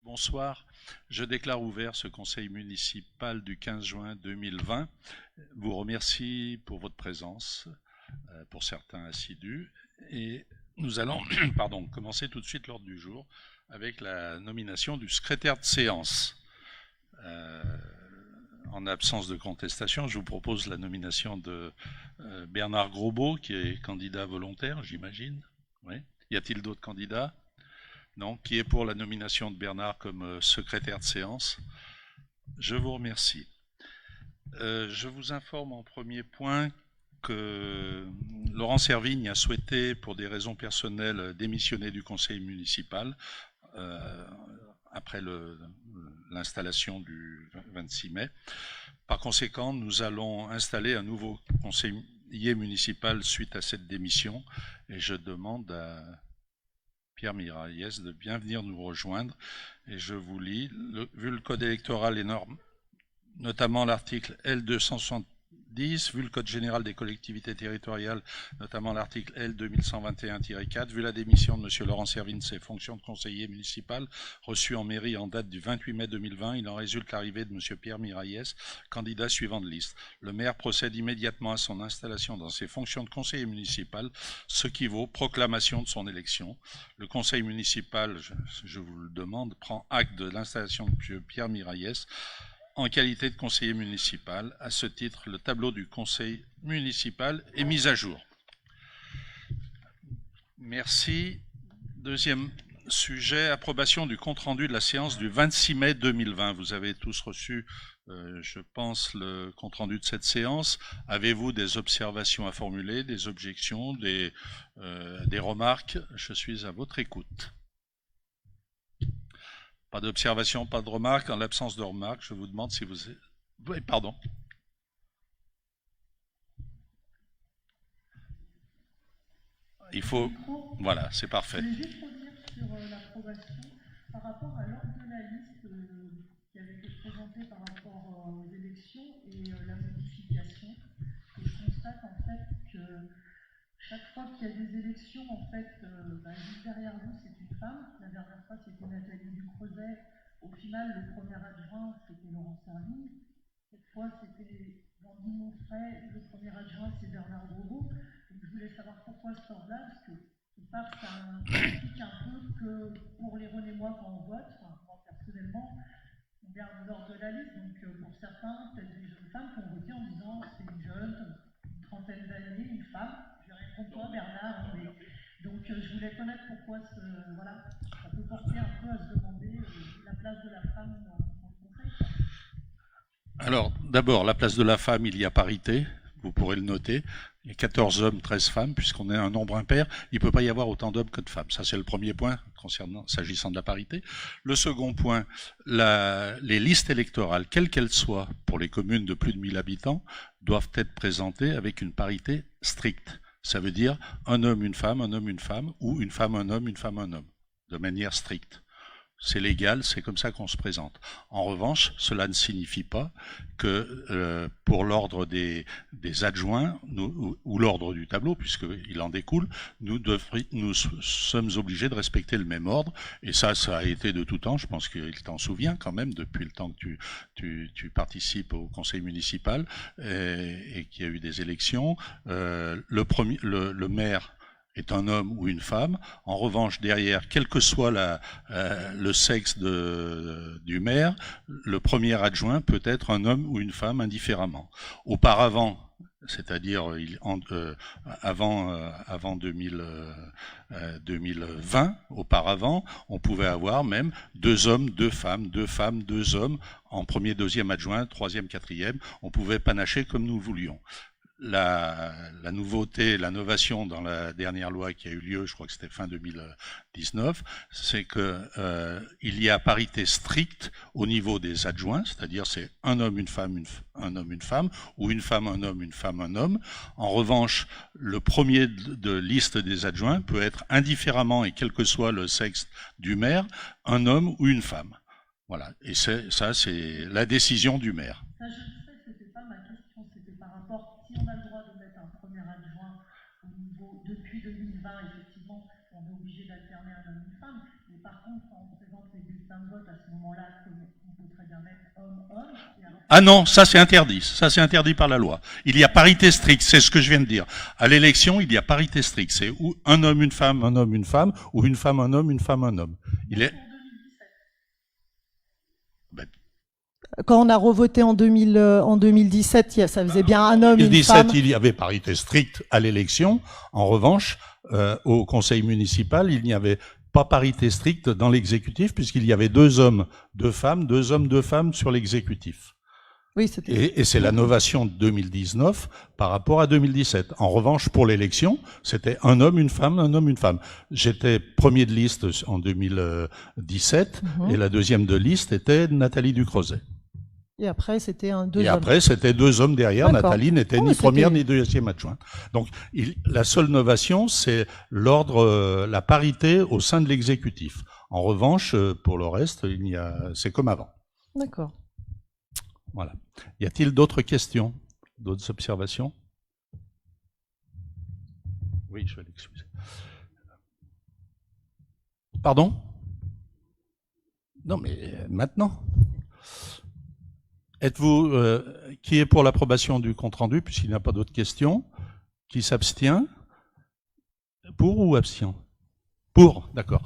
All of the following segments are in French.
Bonsoir, je déclare ouvert ce conseil municipal du 15 juin 2020. Vous remercie pour votre présence, pour certains assidus, et nous allons commencer tout de suite l'ordre du jour avec la nomination du secrétaire de séance. En absence de contestation, je vous propose la nomination de Bernard Grosbeau, qui est candidat volontaire, j'imagine. Oui. Y a-t-il d'autres candidats ? Non. Qui est pour la nomination de Bernard comme secrétaire de séance? Je vous remercie. Je vous informe en premier point que Laurent Servigne a souhaité, pour des raisons personnelles, démissionner du conseil municipal après l'installation du 26 mai. Par conséquent, nous allons installer un nouveau conseiller municipal suite à cette démission, et je demande à Pierre Miralles de bien venir nous rejoindre. Et je vous lis, vu le code électoral et normes, notamment l'article L270, vu le code général des collectivités territoriales, notamment l'article L 2121-4, vu la démission de M. Laurent Servigne de ses fonctions de conseiller municipal reçues en mairie en date du 28 mai 2020, il en résulte l'arrivée de M. Pierre Miralles, candidat suivant de liste. Le maire procède immédiatement à son installation dans ses fonctions de conseiller municipal, ce qui vaut proclamation de son élection. Le conseil municipal, je vous le demande, prend acte de l'installation de M. Pierre Miralles en qualité de conseiller municipal. À ce titre, le tableau du conseil municipal est mis à jour. Merci. Deuxième sujet, approbation du compte-rendu de la séance du 26 mai 2020. Vous avez tous reçu, je pense, le compte-rendu de cette séance. Avez-vous des observations à formuler, des objections, des remarques? Je suis à votre écoute. Pas d'observation, pas de remarques. En l'absence de remarques, je vous demande si vous... Oui, pardon. Il faut... Voilà, c'est parfait. Je voulais juste revenir sur l'approbation par rapport à l'ordre de la liste qui avait été présentée par rapport aux élections et la modification. Et je constate en fait que chaque fois qu'il y a des élections, en fait, juste derrière vous, c'est une femme. La dernière fois, c'était Nathalie Ducrozet. Au final, le premier adjoint, c'était Laurent Servigne. Cette fois, c'était Jean-Guy Monfray. Le premier adjoint, c'est Bernard Grosbeau. Donc, je voulais savoir pourquoi ce ordre-là, parce que ça implique un peu que pour les René et moi, quand on vote, enfin, moi personnellement, on garde l'ordre de la liste. Donc, pour certains, peut-être des jeunes femmes qui ont voté en disant c'est une jeune, une trentaine d'années, une femme. Je vais répondre toi, Bernard. Mais... Donc, je voulais connaître pourquoi voilà, ça peut porter un peu à se demander la place de la femme dans le conseil. Alors, d'abord, la place de la femme, il y a parité. Vous pourrez le noter. Il y a 14 hommes, 13 femmes, puisqu'on est un nombre impair. Il ne peut pas y avoir autant d'hommes que de femmes. Ça, c'est le premier point s'agissant de la parité. Le second point, les listes électorales, quelles qu'elles soient, pour les communes de plus de 1000 habitants, doivent être présentées avec une parité stricte. Ça veut dire un homme, une femme, ou une femme, un homme, de manière stricte. C'est légal, c'est comme ça qu'on se présente. En revanche, cela ne signifie pas que pour l'ordre des adjoints ou l'ordre du tableau, puisqu'il en découle, nous sommes obligés de respecter le même ordre. Et ça a été de tout temps. Je pense qu'il t'en souvient quand même depuis le temps que tu participes au conseil municipal et qu'il y a eu des élections. Le maire est un homme ou une femme. En revanche, derrière, quel que soit le sexe du maire, le premier adjoint peut être un homme ou une femme indifféremment. Auparavant, c'est-à-dire avant 2020, auparavant, on pouvait avoir même 2 hommes, 2 femmes, 2 femmes, 2 hommes, en premier, deuxième adjoint, troisième, quatrième. On pouvait panacher comme nous voulions. La nouveauté, l'innovation dans la dernière loi qui a eu lieu, je crois que c'était fin 2019, c'est que il y a parité stricte au niveau des adjoints, c'est-à-dire c'est un homme, une femme, un homme, une femme, ou une femme, un homme, une femme, un homme. En revanche, le premier de liste des adjoints peut être indifféremment, et quel que soit le sexe du maire, un homme ou une femme. Voilà. Et c'est la décision du maire. Ça, je sais, c'était pas ma question, c'était par rapport, si on a le droit de mettre un premier adjoint au niveau, depuis 2020, effectivement, on est obligé d'alterner un homme et une femme, mais par contre, quand on présente les bulletins de vote à homme-homme. Ah non, ça c'est interdit. Ça c'est interdit par la loi. Il y a parité stricte, c'est ce que je viens de dire. À l'élection, il y a parité stricte. C'est ou un homme, une femme, ou une femme, un homme, une femme, un homme. Il est... Ben, Quand on a revoté en 2017, ça faisait bien un homme, une femme. En 2017, il y avait parité stricte à l'élection. En revanche, au conseil municipal, il n'y avait pas parité stricte dans l'exécutif, puisqu'il y avait 2 hommes, 2 femmes, 2 hommes, 2 femmes sur l'exécutif. Oui, c'était. Et c'est la novation de 2019 par rapport à 2017. En revanche, pour l'élection, c'était un homme, une femme, un homme, une femme. J'étais premier de liste en 2017 et la deuxième de liste était Nathalie Ducrozet. Et après, c'était deux hommes. Et après, c'était 2 hommes derrière. Nathalie n'était ni première ni deuxième adjointe. Donc, la seule novation, c'est l'ordre, la parité au sein de l'exécutif. En revanche, pour le reste, c'est comme avant. D'accord. Voilà. Y a-t-il d'autres questions, d'autres observations? Oui, je vais l'excuser. Pardon? Non, mais maintenant. Êtes-vous qui est pour l'approbation du compte-rendu, puisqu'il n'y a pas d'autres questions? Qui s'abstient? Pour ou abstient? Pour, d'accord.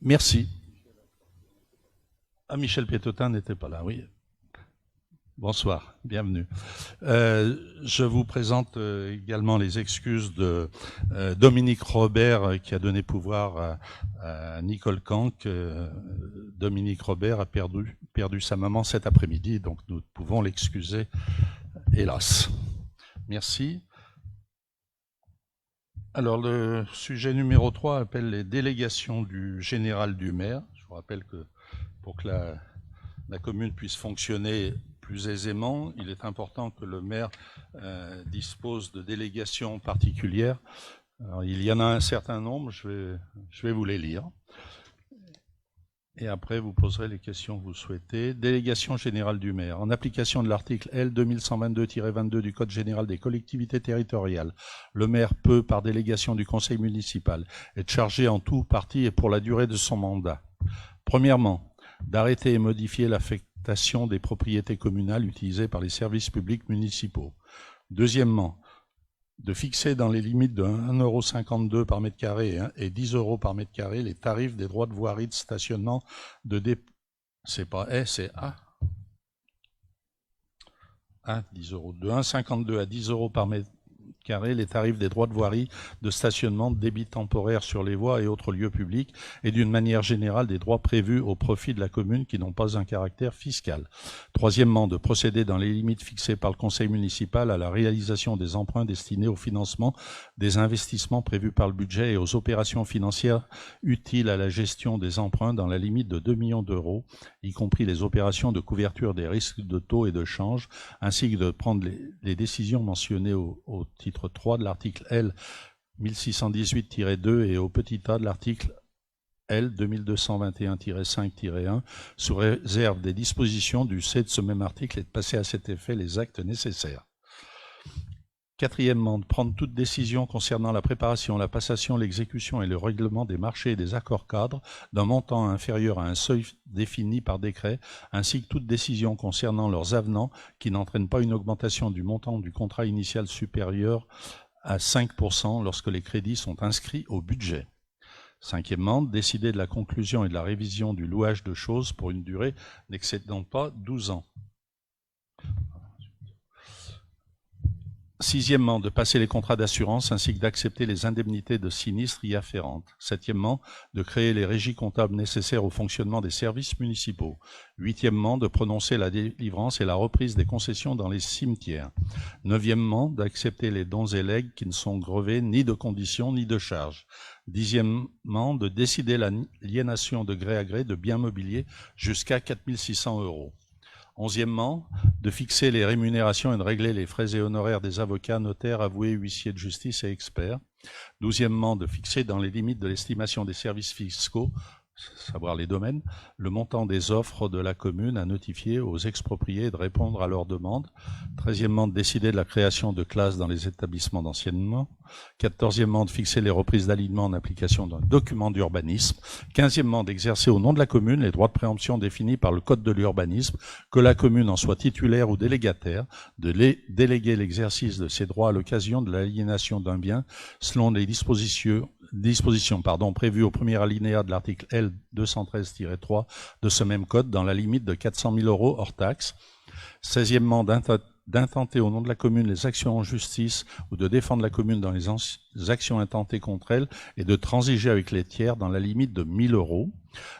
Merci. Ah, Michel Pétotin n'était pas là, oui. Bonsoir, bienvenue. Je vous présente également les excuses de Dominique Robert qui a donné pouvoir à Nicole Kank. Dominique Robert a perdu sa maman cet après-midi, donc nous pouvons l'excuser, hélas. Merci. Alors le sujet numéro 3 appelle les délégations du général du maire. Je vous rappelle que pour que la commune puisse fonctionner plus aisément, il est important que le maire dispose de délégations particulières. Alors, il y en a un certain nombre, je vais vous les lire. Et après, vous poserez les questions que vous souhaitez. Délégation générale du maire. En application de l'article L 2122-22 du Code général des collectivités territoriales, le maire peut, par délégation du conseil municipal, être chargé en tout, partie et pour la durée de son mandat. Premièrement, d'arrêter et modifier l'affectation des propriétés communales utilisées par les services publics municipaux. Deuxièmement, de fixer dans les limites de 1,52 € par mètre carré et 10 € par mètre carré les tarifs des droits de voirie de stationnement c'est pas c'est A. 10 €. De 1,52 à 10 € par mètre carré les tarifs des droits de voirie de stationnement, de débit temporaire sur les voies et autres lieux publics, et d'une manière générale des droits prévus au profit de la commune qui n'ont pas un caractère fiscal. Troisièmement, de procéder dans les limites fixées par le conseil municipal à la réalisation des emprunts destinés au financement des investissements prévus par le budget et aux opérations financières utiles à la gestion des emprunts dans la limite de 2 millions d'euros, y compris les opérations de couverture des risques de taux et de change, ainsi que de prendre les décisions mentionnées au titre 3 de l'article L 1618-2 et au petit a de l'article L 2221-5-1 sous réserve des dispositions du C de ce même article et de passer à cet effet les actes nécessaires. Quatrièmement, de prendre toute décision concernant la préparation, la passation, l'exécution et le règlement des marchés et des accords cadres d'un montant inférieur à un seuil défini par décret, ainsi que toute décision concernant leurs avenants qui n'entraînent pas une augmentation du montant du contrat initial supérieur à 5% lorsque les crédits sont inscrits au budget. Cinquièmement, décider de la conclusion et de la révision du louage de choses pour une durée n'excédant pas 12 ans. Sixièmement, de passer les contrats d'assurance ainsi que d'accepter les indemnités de sinistres y afférentes. Septièmement, de créer les régies comptables nécessaires au fonctionnement des services municipaux. Huitièmement, de prononcer la délivrance et la reprise des concessions dans les cimetières. Neuvièmement, d'accepter les dons et legs qui ne sont grevés ni de conditions ni de charges. Dixièmement, de décider l'aliénation de gré à gré de biens mobiliers jusqu'à 4 600 €. Onzièmement, de fixer les rémunérations et de régler les frais et honoraires des avocats, notaires, avoués, huissiers de justice et experts. Douzièmement, de fixer dans les limites de l'estimation des services fiscaux savoir les domaines, le montant des offres de la commune à notifier aux expropriés et de répondre à leurs demandes. 13e, de décider de la création de classes dans les établissements d'enseignement. 14e, de fixer les reprises d'alignement en application d'un document d'urbanisme. 15e, d'exercer au nom de la commune les droits de préemption définis par le code de l'urbanisme, que la commune en soit titulaire ou délégataire, de déléguer l'exercice de ses droits à l'occasion de l'aliénation d'un bien selon les dispositions prévues au premier alinéa de l'article L 213-3 de ce même code, dans la limite de 400 000 € hors taxe. 16e, d'intenter au nom de la commune les actions en justice ou de défendre la commune dans les actions intentées contre elle et de transiger avec les tiers dans la limite de 1 000 €.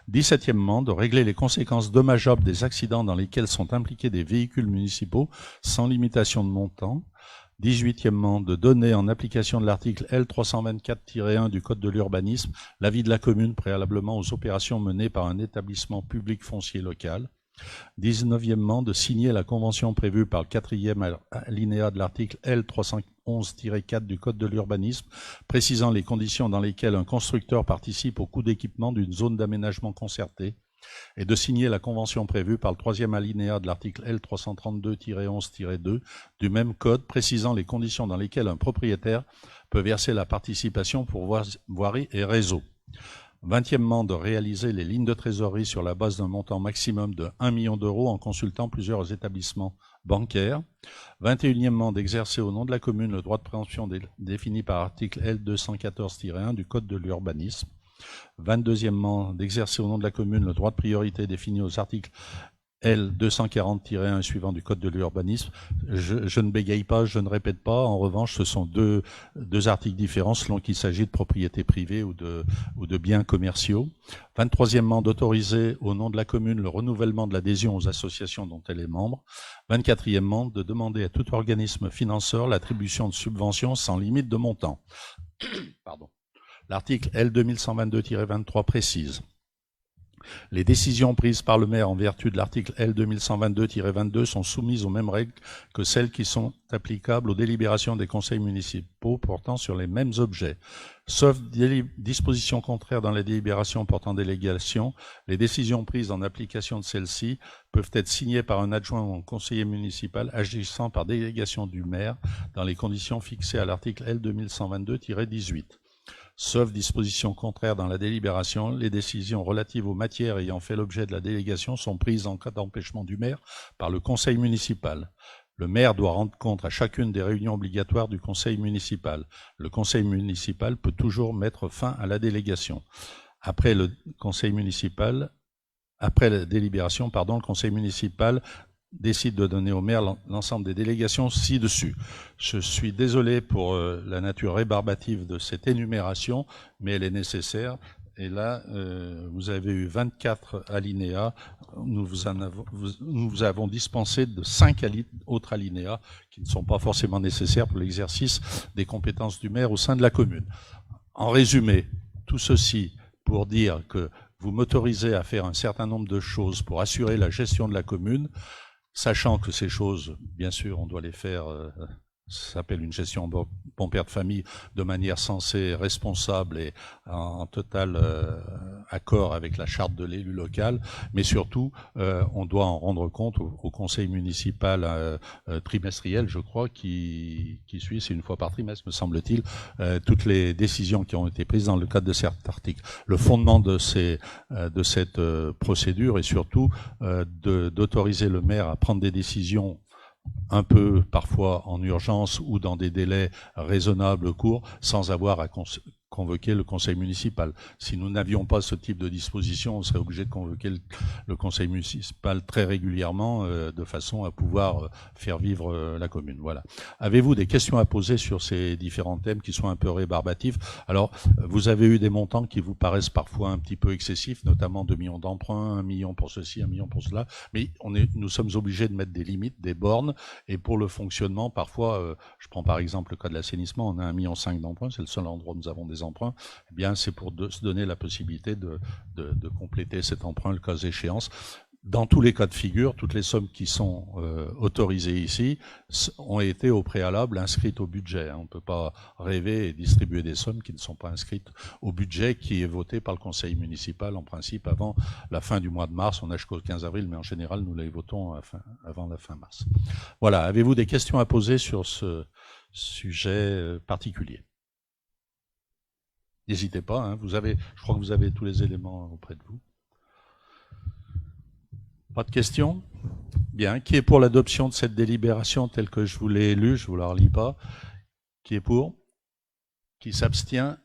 17e, de régler les conséquences dommageables des accidents dans lesquels sont impliqués des véhicules municipaux sans limitation de montant. 18e, de donner en application de l'article L 324-1 du Code de l'urbanisme l'avis de la commune préalablement aux opérations menées par un établissement public foncier local. 19e, de signer la convention prévue par le 4e alinéa de l'article L 311-4 du Code de l'urbanisme, précisant les conditions dans lesquelles un constructeur participe au coût d'équipement d'une zone d'aménagement concertée, et de signer la convention prévue par le 3e alinéa de l'article L 332-11-2 du même code, précisant les conditions dans lesquelles un propriétaire peut verser la participation pour voirie et réseau. 20e, de réaliser les lignes de trésorerie sur la base d'un montant maximum de 1 million € en consultant plusieurs établissements bancaires. 21e, d'exercer au nom de la commune le droit de préemption défini par l'article L 214-1 du Code de l'urbanisme. 22e, d'exercer au nom de la commune le droit de priorité défini aux articles L 240-1 suivant du Code de l'urbanisme. Je ne bégaye pas, je ne répète pas. En revanche, ce sont deux articles différents selon qu'il s'agit de propriété privée ou de biens commerciaux. 23e, d'autoriser au nom de la commune le renouvellement de l'adhésion aux associations dont elle est membre. 24e, de demander à tout organisme financeur l'attribution de subventions sans limite de montant. Pardon. L'article L 2122-23 précise: les décisions prises par le maire en vertu de l'article L 2122-22 sont soumises aux mêmes règles que celles qui sont applicables aux délibérations des conseils municipaux portant sur les mêmes objets. Sauf dispositions contraires dans les délibérations portant délégation, les décisions prises en application de celles-ci peuvent être signées par un adjoint ou un conseiller municipal agissant par délégation du maire dans les conditions fixées à l'article L 2122-18. Sauf disposition contraire dans la délibération, les décisions relatives aux matières ayant fait l'objet de la délégation sont prises en cas d'empêchement du maire par le conseil municipal. Le maire doit rendre compte à chacune des réunions obligatoires du conseil municipal. Le conseil municipal peut toujours mettre fin à la délégation. Après la délibération, le conseil municipal décide de donner au maire l'ensemble des délégations ci-dessus. Je suis désolé pour la nature rébarbative de cette énumération, mais elle est nécessaire. Et là, vous avez eu 24 alinéas. Nous vous avons dispensé de 5 autres alinéas qui ne sont pas forcément nécessaires pour l'exercice des compétences du maire au sein de la commune. En résumé, tout ceci pour dire que vous m'autorisez à faire un certain nombre de choses pour assurer la gestion de la commune, sachant que ces choses, bien sûr, on doit les faire, ça s'appelle une gestion bon père de famille, de manière sensée, responsable et en total accord avec la charte de l'élu local, mais surtout, on doit en rendre compte au conseil municipal trimestriel, je crois, qui suit, c'est une fois par trimestre, me semble-t-il, toutes les décisions qui ont été prises dans le cadre de cet article. Le fondement de cette procédure est surtout d'autoriser le maire à prendre des décisions un peu parfois en urgence ou dans des délais raisonnables courts sans avoir à convoquer le conseil municipal. Si nous n'avions pas ce type de disposition, on serait obligé de convoquer le conseil municipal très régulièrement de façon à pouvoir faire vivre la commune. Voilà. Avez-vous des questions à poser sur ces différents thèmes qui sont un peu rébarbatifs? Alors, vous avez eu des montants qui vous paraissent parfois un petit peu excessifs, notamment 2 millions d'emprunts, 1 million pour ceci, 1 million pour cela, mais nous sommes obligés de mettre des limites, des bornes, et pour le fonctionnement, parfois, je prends par exemple le cas de l'assainissement, on a 1,5 million d'emprunts, c'est le seul endroit où nous avons des emprunts, eh bien c'est pour se donner la possibilité de compléter cet emprunt le cas échéance. dans tous les cas de figure, toutes les sommes qui sont autorisées ici ont été au préalable inscrites au budget. On ne peut pas rêver et distribuer des sommes qui ne sont pas inscrites au budget qui est voté par le conseil municipal en principe avant la fin du mois de mars. On a jusqu'au 15 avril, mais en général, nous les votons avant la fin mars. Voilà. Avez-vous des questions à poser sur ce sujet particulier? N'hésitez pas. Hein, je crois que vous avez tous les éléments auprès de vous. Pas de questions? Bien. Qui est pour l'adoption de cette délibération telle que je vous l'ai lue? Je ne vous la relis pas. Qui est pour? Qui s'abstient?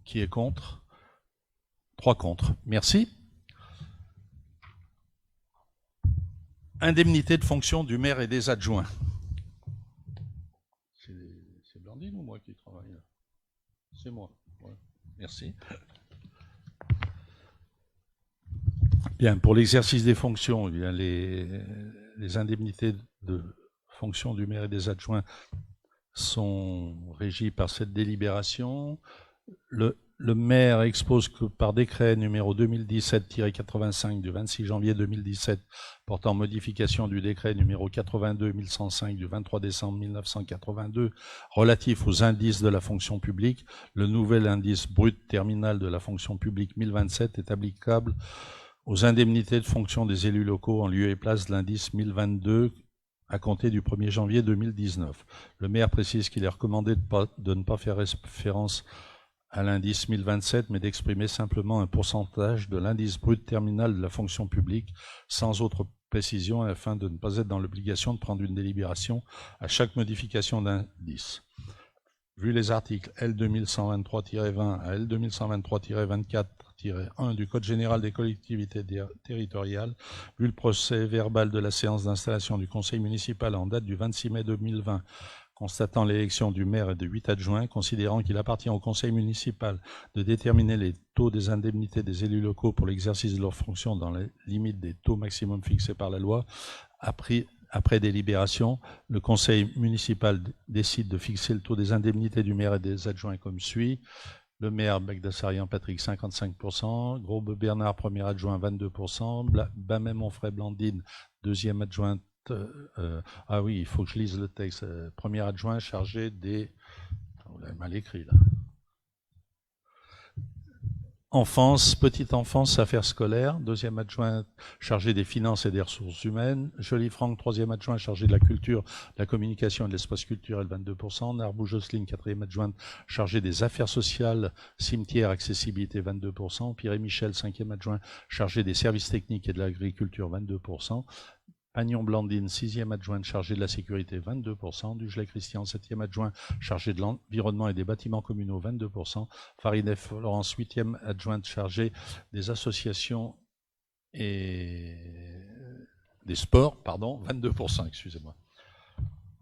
Qui est contre? 3 contre. Merci. Indemnité de fonction du maire et des adjoints. C'est Blandine ou moi qui travaille là? C'est moi. Ouais. Merci. Bien, pour l'exercice des fonctions, eh bien, les indemnités de fonction du maire et des adjoints sont régies par cette délibération. Le maire expose que par décret numéro 2017-85 du 26 janvier 2017 portant modification du décret numéro 82-1105 du 23 décembre 1982 relatif aux indices de la fonction publique, le nouvel indice brut terminal de la fonction publique 1027 est applicable aux indemnités de fonction des élus locaux en lieu et place de l'indice 1022 à compter du 1er janvier 2019. Le maire précise qu'il est recommandé de ne pas faire référence à l'indice 1027, mais d'exprimer simplement un pourcentage de l'indice brut terminal de la fonction publique, sans autre précision, afin de ne pas être dans l'obligation de prendre une délibération à chaque modification d'indice. Vu les articles L2123-20 à L2123-24-1 du Code général des collectivités territoriales, vu le procès verbal de la séance d'installation du conseil municipal en date du 26 mai 2020, constatant l'élection du maire et de 8 adjoints, considérant qu'il appartient au conseil municipal de déterminer les taux des indemnités des élus locaux pour l'exercice de leurs fonctions dans les limites des taux maximums fixés par la loi, après délibération, le conseil municipal décide de fixer le taux des indemnités du maire et des adjoints comme suit. Le maire, Begdassarian Patrick, 55%, Grobe Bernard, premier adjoint, 22%, Bamé-Monfray Blandine, deuxième adjointe, ah oui, il faut que je lise le texte, premier adjoint chargé des... Vous l'avez mal écrit là. Enfance, petite enfance, affaires scolaires, deuxième adjoint chargé des finances et des ressources humaines, Joly Franck, troisième adjoint chargé de la culture, de la communication et de l'espace culturel, 22%, Narbou Jocelyne, quatrième adjointe chargée des affaires sociales, cimetière, accessibilité, 22%, Pierre et Michel, cinquième adjoint chargé des services techniques et de l'agriculture, 22%, Agnon Blandine, sixième adjointe chargée de la sécurité, 22%. Dugelet Christian, septième adjoint chargé de l'environnement et des bâtiments communaux, 22%. Farinev Florence, huitième adjointe chargée des associations et des sports, pardon, 22%, excusez-moi.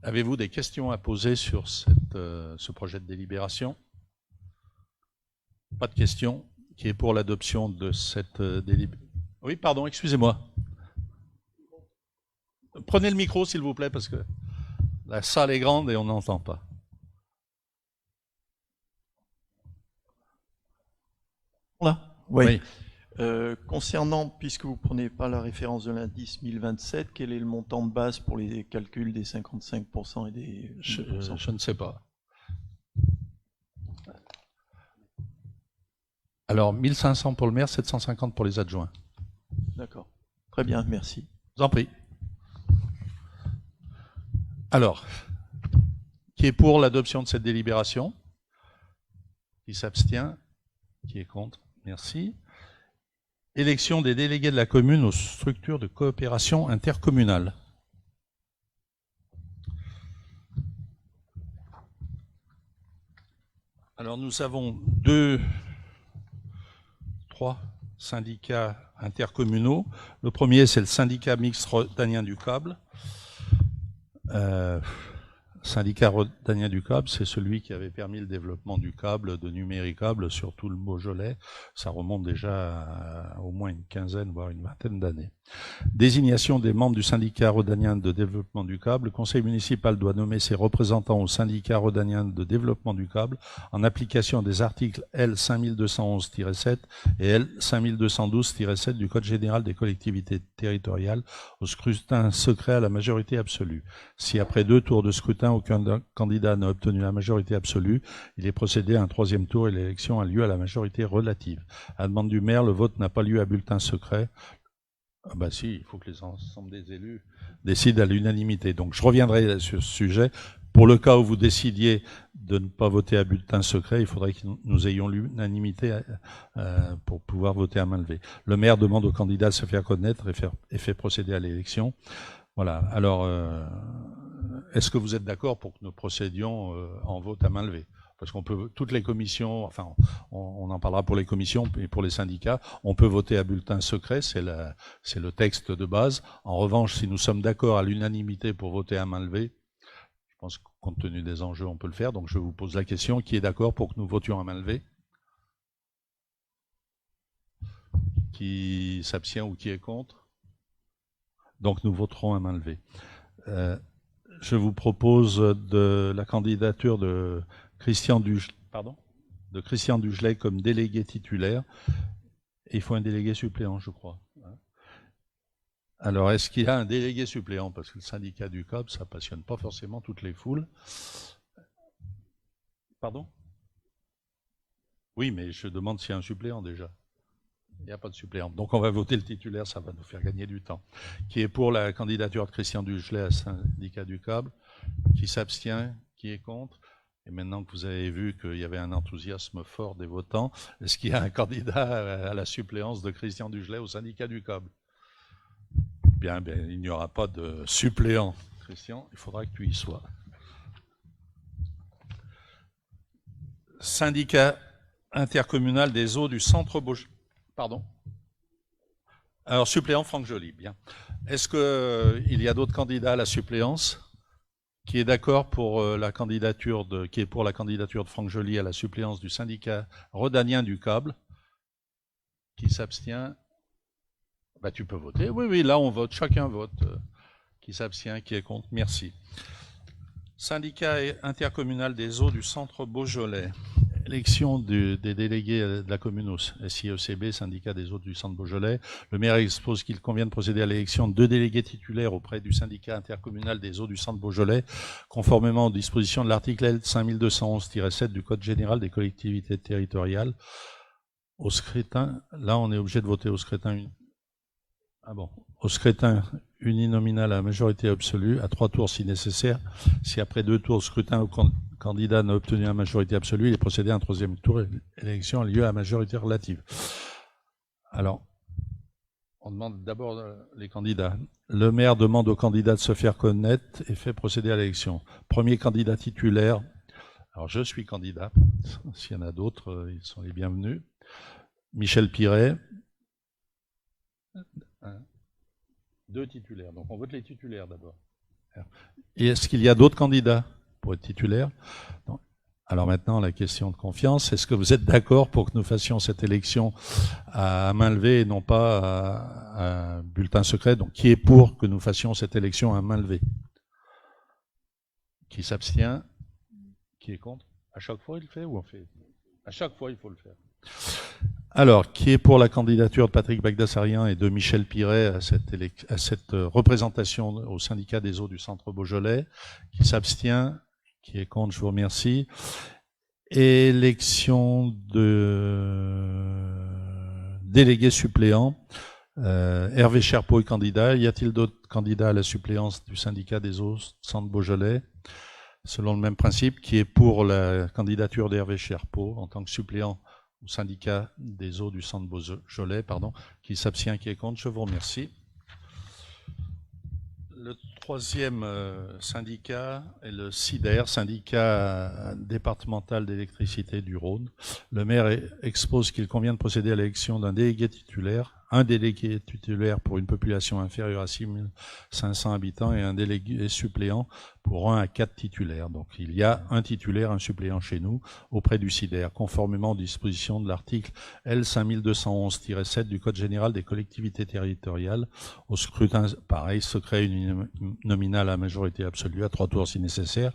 Avez-vous des questions à poser sur ce projet de délibération? Pas de questions. Qui est pour l'adoption de cette délibération? Oui, pardon, excusez-moi. Prenez le micro, s'il vous plaît, parce que la salle est grande et on n'entend pas. Là, oui. Concernant, puisque vous ne prenez pas la référence de l'indice 1027, quel est le montant de base pour les calculs des 55% et des 10%? Je ne sais pas. Alors, 1500 pour le maire, 750 pour les adjoints. D'accord. Très bien, merci. Je vous en prie. Alors, qui est pour l'adoption de cette délibération? Qui s'abstient? Qui est contre? Merci. Élection des délégués de la commune aux structures de coopération intercommunale. Alors nous avons 3 syndicats intercommunaux. Le premier, c'est le syndicat mixte rhodanien du câble. syndicat rhodanien du câble, c'est celui qui avait permis le développement du câble, de numéricable sur tout le Beaujolais. Ça remonte déjà à au moins une quinzaine, voire une vingtaine d'années. Désignation des membres du syndicat rhodanien de développement du câble. Le conseil municipal doit nommer ses représentants au syndicat rhodanien de développement du câble en application des articles L 5211-7 et L 5212-7 du Code général des collectivités territoriales au scrutin secret à la majorité absolue. Si après 2 tours de scrutin, aucun candidat n'a obtenu la majorité absolue, il est procédé à un 3e tour et l'élection a lieu à la majorité relative. À la demande du maire, le vote n'a pas lieu à bulletin secret. Ah bah si, il faut que les ensembles des élus décident à l'unanimité. Donc je reviendrai sur ce sujet. Pour le cas où vous décidiez de ne pas voter à bulletin secret, il faudrait que nous ayons l'unanimité pour pouvoir voter à main levée. Le maire demande au candidat de se faire connaître et fait procéder à l'élection. Voilà. Alors, est-ce que vous êtes d'accord pour que nous procédions en vote à main levée ? Parce qu'on peut, toutes les commissions, enfin, on en parlera pour les commissions et pour les syndicats, on peut voter à bulletin secret, c'est le texte de base. En revanche, si nous sommes d'accord à l'unanimité pour voter à main levée, je pense que compte tenu des enjeux, on peut le faire. Donc je vous pose la question, qui est d'accord pour que nous votions à main levée ? Qui s'abstient ou qui est contre ? Donc nous voterons à main levée. Je vous propose de la candidature de Christian Dugelet comme délégué titulaire. Et il faut un délégué suppléant, je crois. Alors, est-ce qu'il y a un délégué suppléant? Parce que le syndicat du câble, ça ne passionne pas forcément toutes les foules. Pardon? Oui, mais je demande s'il y a un suppléant déjà. Il n'y a pas de suppléant. Donc on va voter le titulaire, ça va nous faire gagner du temps. Qui est pour la candidature de Christian Dugelet à syndicat du câble? Qui s'abstient? Qui est contre? Et maintenant que vous avez vu qu'il y avait un enthousiasme fort des votants, est-ce qu'il y a un candidat à la suppléance de Christian Dugelet au syndicat du câble? Bien, il n'y aura pas de suppléant. Christian, il faudra que tu y sois. Syndicat intercommunal des eaux du centre Beaujolais. Pardon? Alors, suppléant Franck Joly, bien. Est-ce qu'il y a d'autres candidats à la suppléance? Qui est d'accord pour la candidature de Franck Joly à la suppléance du syndicat rhodanien du câble? Qui s'abstient? Bah, tu peux voter. Oui, là on vote, chacun vote. Qui s'abstient, qui est contre? Merci. Syndicat intercommunal des eaux du centre Beaujolais. Élection des délégués de la commune au SIECB, syndicat des eaux du centre Beaujolais. Le maire expose qu'il convient de procéder à l'élection de 2 délégués titulaires auprès du syndicat intercommunal des eaux du centre Beaujolais, conformément aux dispositions de l'article L 5211-7 du Code général des collectivités territoriales. Au scrutin, là on est obligé de voter au scrutin. Au scrutin uninominal à la majorité absolue, à 3 tours si nécessaire. Si après 2 tours, scrutin au candidat n'a obtenu la majorité absolue, il est procédé à un 3e tour et l'élection a lieu à majorité relative. Alors, on demande d'abord les candidats. Le maire demande aux candidats de se faire connaître et fait procéder à l'élection. Premier candidat titulaire. Alors, je suis candidat. S'il y en a d'autres, ils sont les bienvenus. Michel Piret. 2 titulaires. Donc on vote les titulaires d'abord. Et est-ce qu'il y a d'autres candidats pour être titulaires? Non. Alors maintenant, la question de confiance. Est-ce que vous êtes d'accord pour que nous fassions cette élection à main levée et non pas à bulletin secret? Donc qui est pour que nous fassions cette élection à main levée? Qui s'abstient? Qui est contre? À chaque fois il le fait ou on fait? À chaque fois il faut le faire. Alors, qui est pour la candidature de Patrick Bagdasarian et de Michel Piret à cette représentation au syndicat des eaux du centre Beaujolais? Qui s'abstient? Qui est contre? Je vous remercie. Élection de délégué suppléant. Hervé Cherpeau est candidat. Y a-t-il d'autres candidats à la suppléance du syndicat des eaux du centre Beaujolais? Selon le même principe, qui est pour la candidature d'Hervé Cherpeau en tant que suppléant au syndicat des eaux du centre Beaujolais, qui s'abstient, qui est contre? Je vous remercie. Le 3e syndicat est le SIDER, syndicat départemental d'électricité du Rhône. Le maire expose qu'il convient de procéder à l'élection d'un délégué titulaire un délégué titulaire pour une population inférieure à 6 500 habitants et un délégué suppléant pour 1 à 4 titulaires. Donc il y a un titulaire, un suppléant chez nous auprès du SIDER, conformément aux dispositions de l'article L 5211-7 du Code général des collectivités territoriales. Au scrutin, pareil, secret uninominal à majorité absolue, à 3 tours si nécessaire.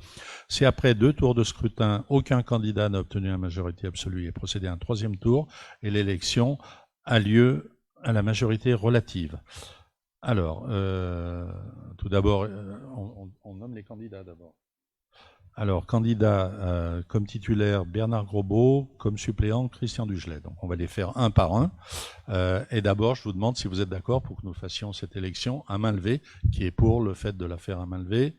Si après 2 tours de scrutin, aucun candidat n'a obtenu la majorité absolue, il est procédé à un 3e tour et l'élection a lieu à la majorité relative. Alors, tout d'abord, on nomme les candidats d'abord. Alors, candidat comme titulaire Bernard Grosbeau, comme suppléant Christian Dugelet. Donc, on va les faire un par un. Et d'abord, je vous demande si vous êtes d'accord pour que nous fassions cette élection à main levée, qui est pour le fait de la faire à main levée,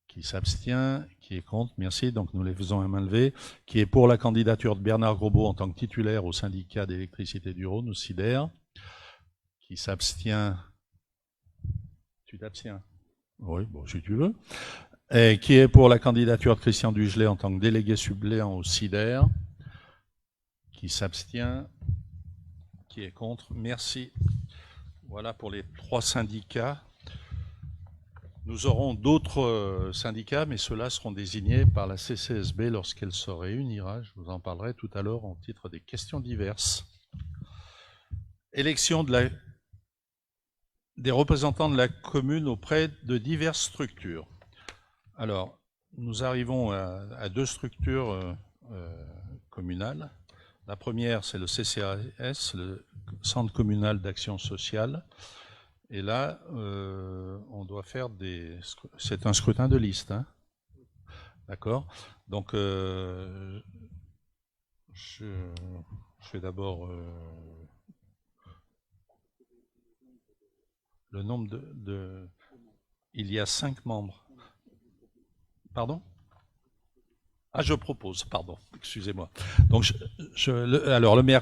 qui s'abstient, qui est contre, merci, donc nous les faisons à main levée, qui est pour la candidature de Bernard Grosbeau en tant que titulaire au syndicat d'électricité du Rhône, au SIDER, qui s'abstient, tu t'abstiens? Oui, bon, si tu veux. Et qui est pour la candidature de Christian Dugelet en tant que délégué suppléant au SIDER, qui s'abstient, qui est contre, merci. Voilà pour les 3 syndicats. Nous aurons d'autres syndicats, mais ceux-là seront désignés par la CCSB lorsqu'elle se réunira. Je vous en parlerai tout à l'heure en titre des questions diverses. Élection des représentants de la commune auprès de diverses structures. Alors, nous arrivons à 2 structures communales. La première, c'est le CCAS, le Centre communal d'action sociale. Et là, on doit faire c'est un scrutin de liste, hein. D'accord. Donc, je fais d'abord le nombre de... Il y a 5 membres. Pardon ? Ah, je propose, pardon, excusez-moi. Donc, alors, le maire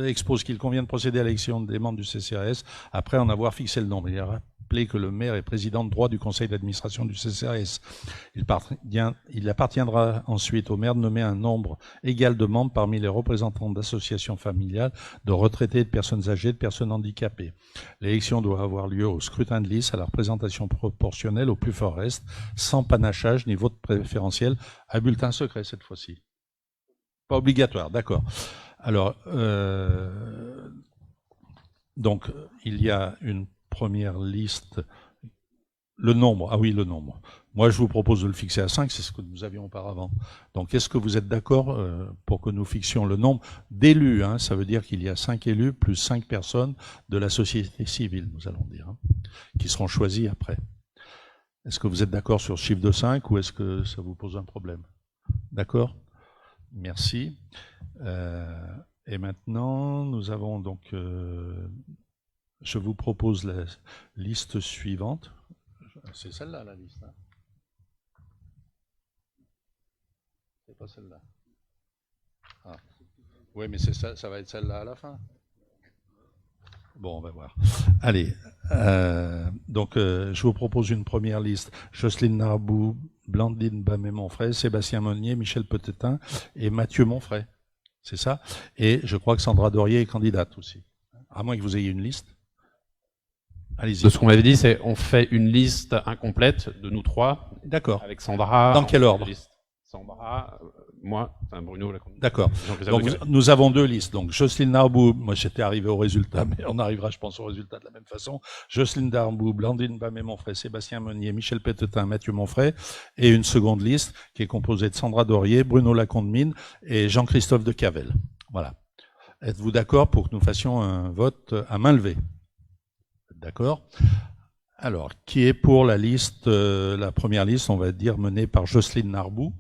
expose qu'il convient de procéder à l'élection des membres du CCAS après en avoir fixé le nombre. Il a rappelé que le maire est président de droit du conseil d'administration du CCAS. Il appartiendra ensuite au maire de nommer un nombre égal de membres parmi les représentants d'associations familiales, de retraités, de personnes âgées, de personnes handicapées. L'élection doit avoir lieu au scrutin de liste à la représentation proportionnelle au plus fort reste, sans panachage ni vote préférentiel, à bulletin secret cette fois-ci. Pas obligatoire, d'accord. Alors, donc, il y a une première liste. Le nombre, ah oui, le nombre. Moi, je vous propose de le fixer à 5, c'est ce que nous avions auparavant. Donc, est-ce que vous êtes d'accord pour que nous fixions le nombre d'élus, hein, ça veut dire qu'il y a 5 élus plus 5 personnes de la société civile, nous allons dire, hein, qui seront choisis après. Est-ce que vous êtes d'accord sur ce chiffre de 5 ou est-ce que ça vous pose un problème? D'accord? Merci. Et maintenant, nous avons donc... je vous propose la liste suivante. C'est celle-là, la liste. Hein. C'est pas celle-là. Ah. Oui, mais c'est ça va être celle-là à la fin. Bon, on va voir. Allez, donc je vous propose une première liste. Jocelyne Narbou, Blandine Bamé-Monfray, Sébastien Monnier, Michel Petetin et Mathieu Monfray. C'est ça? Et je crois que Sandra Dorier est candidate aussi. À moins que vous ayez une liste. Allez-y. De ce qu'on avait dit, c'est on fait une liste incomplète de nous 3. D'accord. Avec Sandra. Dans quel ordre? Sandra, moi, enfin Bruno. D'accord. Donc nous avons 2 listes. Donc Jocelyne Narbou, moi j'étais arrivé au résultat, mais on arrivera, je pense, au résultat de la même façon. Jocelyne Narbou, Blandine Bamé-Monfray, Sébastien Monnier, Michel Petetin, Mathieu Monfray, et une seconde liste qui est composée de Sandra Dorier, Bruno Lacombe-Mine et Jean-Christophe de Cavel. Voilà. Êtes-vous d'accord pour que nous fassions un vote à main levée? D'accord. Alors, qui est pour la liste, la première liste, on va dire, menée par Jocelyne Narbou?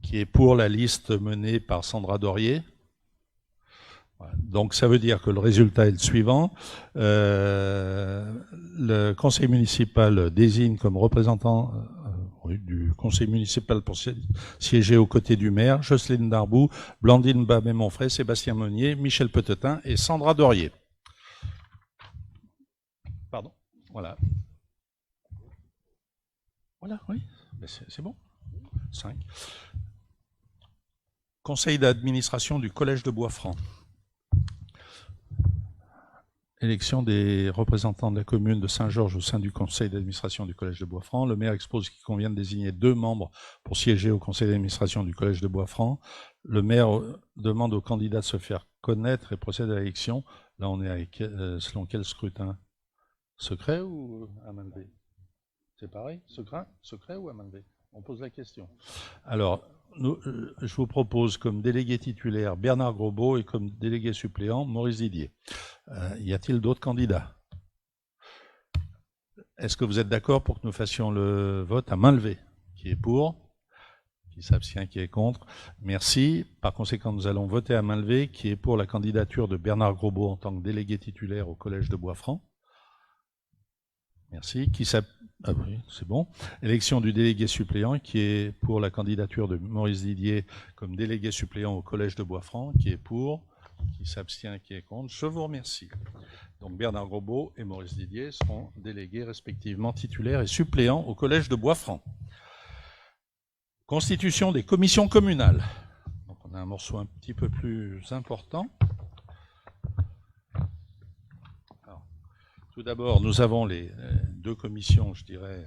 Qui est pour la liste menée par Sandra Dorier? Voilà. Donc, ça veut dire que le résultat est le suivant. Le conseil municipal désigne comme représentant du conseil municipal pour siéger aux côtés du maire Jocelyne Narbou, Blandine Bamé-Monfray, Sébastien Monnier, Michel Petetin et Sandra Dorier. Pardon. Voilà. Voilà, oui. C'est bon. 5. Conseil d'administration du Collège de Bois-Franc. Élection des représentants de la commune de Saint-Georges au sein du conseil d'administration du collège de Bois-Franc. Le maire expose qu'il convient de désigner 2 membres pour siéger au conseil d'administration du collège de Bois-Franc. Le maire demande aux candidats de se faire connaître et procède à l'élection. Là, on est avec, selon quel scrutin? Secret ou à main levée? C'est pareil? Secret ou à main levée? On pose la question. Alors, je vous propose comme délégué titulaire Bernard Grosbeau et comme délégué suppléant Maurice Didier. Y a-t-il d'autres candidats? Est-ce que vous êtes d'accord pour que nous fassions le vote à main levée? Qui est pour? Qui s'abstient? Qui est contre? Merci. Par conséquent, nous allons voter à main levée. Qui est pour la candidature de Bernard Grosbeau en tant que délégué titulaire au collège de Bois-Franc? Merci. Ah oui, c'est bon. Élection du délégué suppléant, qui est pour la candidature de Maurice Didier comme délégué suppléant au collège de Bois-Franc, qui est pour, qui s'abstient, qui est contre. Je vous remercie. Donc Bernard Grosbeau et Maurice Didier seront délégués respectivement titulaires et suppléants au collège de Bois-Franc. Constitution des commissions communales. Donc on a un morceau un petit peu plus important. Tout d'abord, nous avons les 2 commissions, je dirais,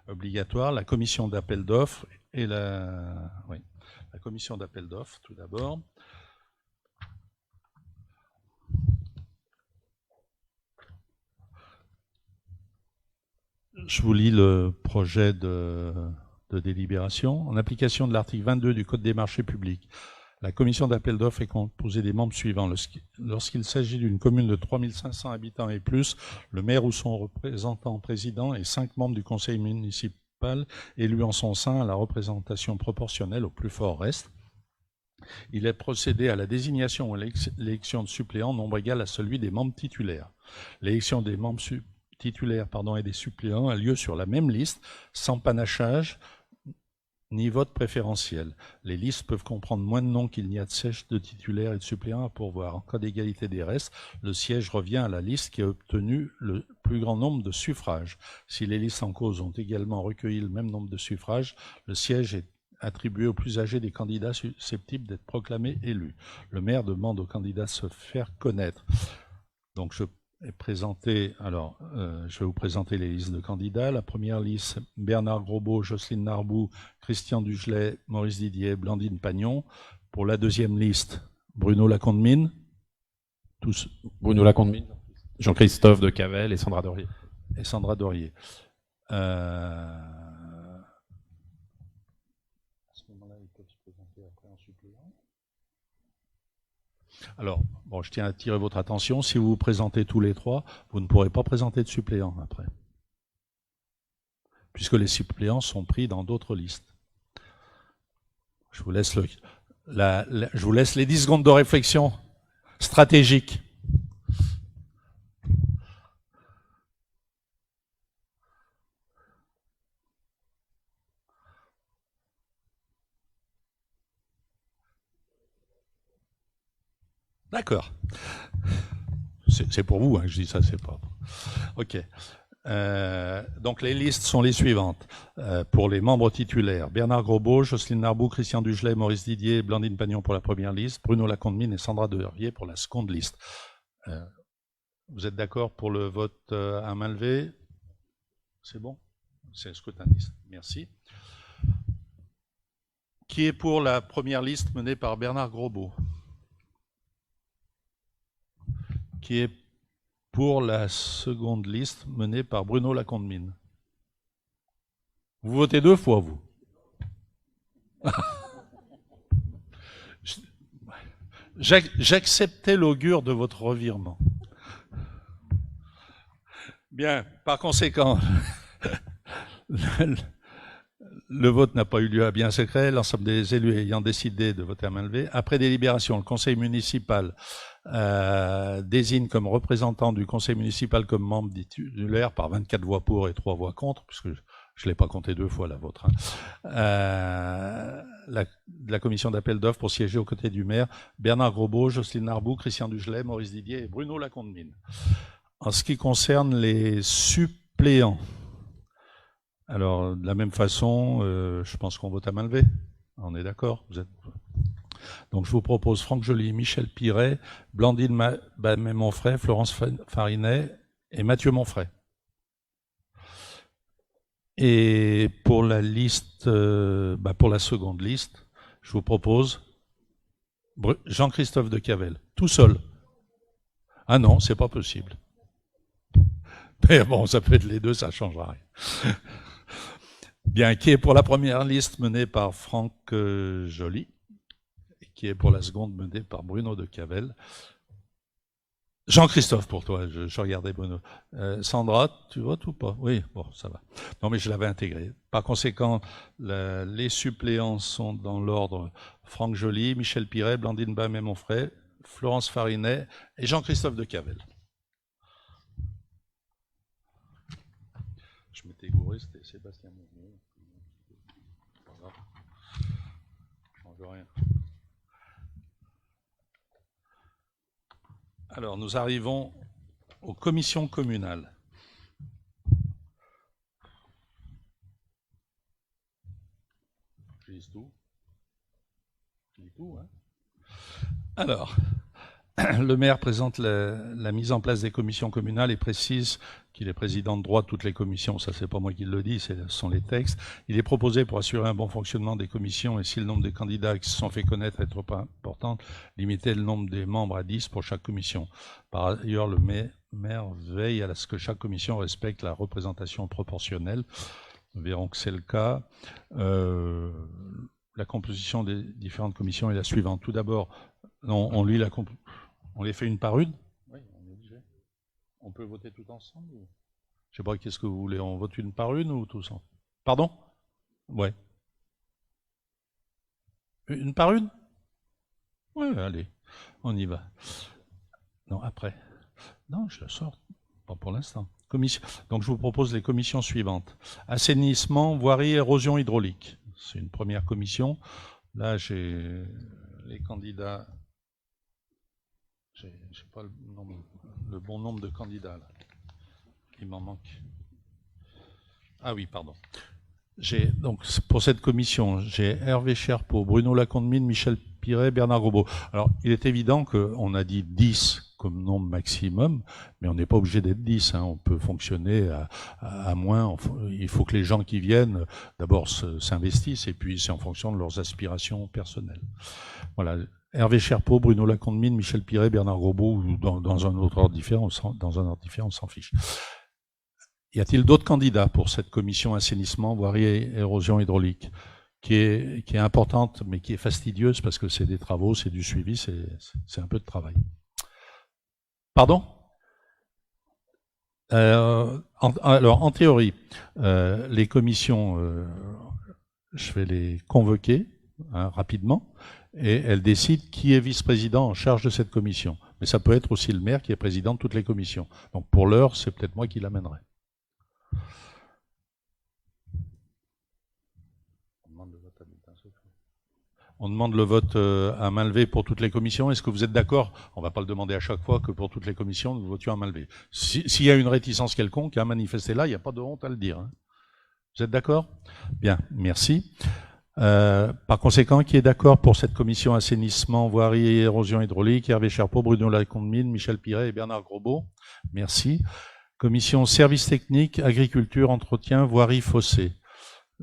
obligatoires, la commission d'appel d'offres et la commission d'appel d'offres, tout d'abord. Je vous lis le projet de délibération. En application de l'article 22 du Code des marchés publics, la commission d'appel d'offres est composée des membres suivants. Lorsqu'il s'agit d'une commune de 3500 habitants et plus, le maire ou son représentant président et 5 membres du conseil municipal élus en son sein à la représentation proportionnelle au plus fort reste. Il est procédé à la désignation ou à l'élection de suppléants, nombre égal à celui des membres titulaires. L'élection des membres titulaires et des suppléants a lieu sur la même liste, sans panachage ni vote préférentiel. Les listes peuvent comprendre moins de noms qu'il n'y a de sièges de titulaires et de suppléants à pourvoir. En cas d'égalité des restes, le siège revient à la liste qui a obtenu le plus grand nombre de suffrages. Si les listes en cause ont également recueilli le même nombre de suffrages, le siège est attribué au plus âgé des candidats susceptibles d'être proclamés élus. Le maire demande aux candidats de se faire connaître. Donc je vais vous présenter les listes de candidats. La première liste, Bernard Grosbeau, Jocelyne Narbou, Christian Dugelet, Maurice Didier, Blandine Pagnon. Pour la deuxième liste, Bruno Lacondemine. Bruno Lacondemine, Jean-Christophe de Cavel et Sandra Dorier. À ce moment-là, ils peuvent se présenter après en suppléant. Alors, bon, je tiens à attirer votre attention, si vous vous présentez tous les 3, vous ne pourrez pas présenter de suppléants après, puisque les suppléants sont pris dans d'autres listes. Je vous laisse les 10 secondes de réflexion stratégique. D'accord. C'est pour vous que je dis ça, c'est pas... Ok. Donc les listes sont les suivantes. Pour les membres titulaires, Bernard Grosbeau, Jocelyne Narbou, Christian Dugelet, Maurice Didier, Blandine Pagnon pour la première liste, Bruno Lacondemine et Sandra Dorier pour la seconde liste. Vous êtes d'accord pour le vote à main levée? C'est bon? C'est le scrutin de liste. Merci. Qui est pour la première liste menée par Bernard Grosbeau? Qui est pour la seconde liste menée par Bruno Lacondemine? Vous votez 2 fois, vous. J'acceptais l'augure de votre revirement. Bien, par conséquent, le vote n'a pas eu lieu à bien secret. L'ensemble des élus ayant décidé de voter à main levée. Après délibération, le conseil municipal désigne comme représentant du conseil municipal comme membre titulaire par 24 voix pour et 3 voix contre, puisque je ne l'ai pas compté 2 fois la vôtre, la commission d'appel d'offres pour siéger aux côtés du maire, Bernard Grosbeau, Jocelyne Narbou, Christian Dugelet, Maurice Didier et Bruno Lacondemine. En ce qui concerne les suppléants, alors de la même façon, je pense qu'on vote à main levée. On est d'accord? Donc je vous propose Franck Joly, Michel Piret, Blandine Monfray, Florence Farinet et Mathieu Monfray. Et pour la liste, pour la seconde liste, je vous propose Jean-Christophe Decavel, tout seul. Ah non, c'est pas possible. Mais bon, ça peut être les deux, ça changera rien. Bien, qui est pour la première liste menée par Franck Joly, et qui est pour la seconde menée par Bruno Decavel. Jean-Christophe pour toi, je regardais Bruno. Sandra, tu votes ou pas? Oui, bon, ça va. Non, mais je l'avais intégré. Par conséquent, les suppléants sont dans l'ordre Franck Joly, Michel Piret, Blandine Monfray, Florence Farinet et Jean-Christophe Decavel. Je m'étais gouré, c'était Sébastien Mounier. Pas grave. Je change rien. Alors, nous arrivons aux commissions communales. Je lis tout. Je lis tout, hein. Alors, le maire présente la mise en place des commissions communales et précise qu'il est président de droit de toutes les commissions. Ça, c'est pas moi qui le dis, ce sont les textes. Il est proposé pour assurer un bon fonctionnement des commissions et si le nombre de candidats qui se sont fait connaître est trop important, limiter le nombre des membres à 10 pour chaque commission. Par ailleurs, le maire veille à ce que chaque commission respecte la représentation proportionnelle. Nous verrons que c'est le cas. La composition des différentes commissions est la suivante. Tout d'abord, on les fait une par une. Oui, on est obligé. On peut voter tout ensemble ou... Je sais pas, qu'est-ce que vous voulez? On vote une par une ou tous ensemble? Pardon? Ouais. Une par une? Ouais, allez, on y va. Non, après. Non, je la sors. Pas pour l'instant. Donc je vous propose les commissions suivantes. Assainissement, voirie, érosion hydraulique. C'est une première commission. Là, j'ai les candidats. J'ai pas le bon nombre de candidats là. Il m'en manque. Ah oui, pardon. Donc pour cette commission, j'ai Hervé Cherpeau, Bruno Lacondemine, Michel Piret, Bernard Grobeau. Alors, il est évident qu'on a dit 10 comme nombre maximum, mais on n'est pas obligé d'être 10. Hein. On peut fonctionner à moins. Il faut que les gens qui viennent, d'abord, s'investissent, et puis c'est en fonction de leurs aspirations personnelles. Voilà. Hervé Cherpeau, Bruno Lacondemine, Michel Piret, Bernard Grobeau, ou dans un autre ordre différent, on s'en fiche. Y a-t-il d'autres candidats pour cette commission assainissement, voirie et érosion hydraulique, qui est importante, mais qui est fastidieuse parce que c'est des travaux, c'est du suivi, c'est un peu de travail. Pardon? Alors, en théorie, les commissions, je vais les convoquer rapidement, et elles décident qui est vice-président en charge de cette commission. Mais ça peut être aussi le maire qui est président de toutes les commissions. Donc pour l'heure, c'est peut-être moi qui l'amènerai. On demande le vote à main levée pour toutes les commissions. Est-ce que vous êtes d'accord? On ne va pas le demander à chaque fois que pour toutes les commissions, nous votions à main levée. S'il y a une réticence quelconque à manifester là, il n'y a pas de honte à le dire. Hein. Vous êtes d'accord? Bien, merci. Par conséquent, qui est d'accord pour cette commission assainissement, voirie et érosion hydraulique? Hervé Cherpeau, Bruno Lacondemine, Michel Piret et Bernard Grobeau. Merci. Commission services techniques, agriculture, entretien, voirie, fossé.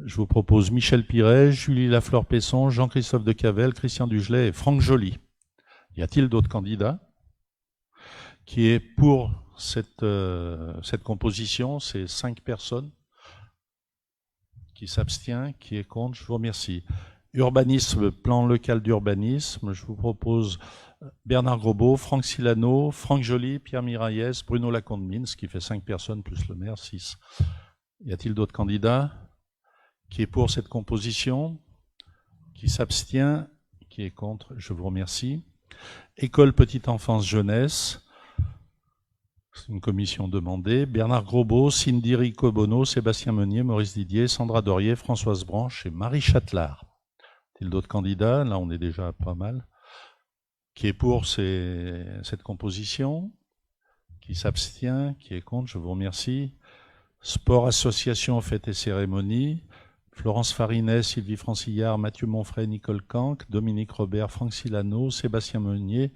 Je vous propose Michel Piret, Julie Lafleur-Pesson, Jean-Christophe Decavel, Christian Dugelet et Franck Joly. Y a-t-il d'autres candidats? Qui est pour cette composition? C'est 5 personnes. Qui s'abstient? Qui est contre? Je vous remercie. Urbanisme, plan local d'urbanisme. Je vous propose Bernard Grobeau, Franck Silano, Franck Joly, Pierre Miraillès, Bruno Lacondemine, ce qui fait 5 personnes plus le maire, 6. Y a-t-il d'autres candidats? Qui est pour cette composition? Qui s'abstient? Qui est contre? Je vous remercie. École petite enfance jeunesse. C'est une commission demandée. Bernard Grobeau, Cindy Ricobono, Sébastien Meunier, Maurice Didier, Sandra Dorier, Françoise Branche et Marie Châtelard. Y a-t-il d'autres candidats? Là, on est déjà pas mal. Qui est pour cette composition? Qui s'abstient? Qui est contre? Je vous remercie. Sport, association, fêtes et cérémonies. Florence Farinet, Sylvie Francillard, Mathieu Monfray, Nicole Canck, Dominique Robert, Franck Silano, Sébastien Meunier,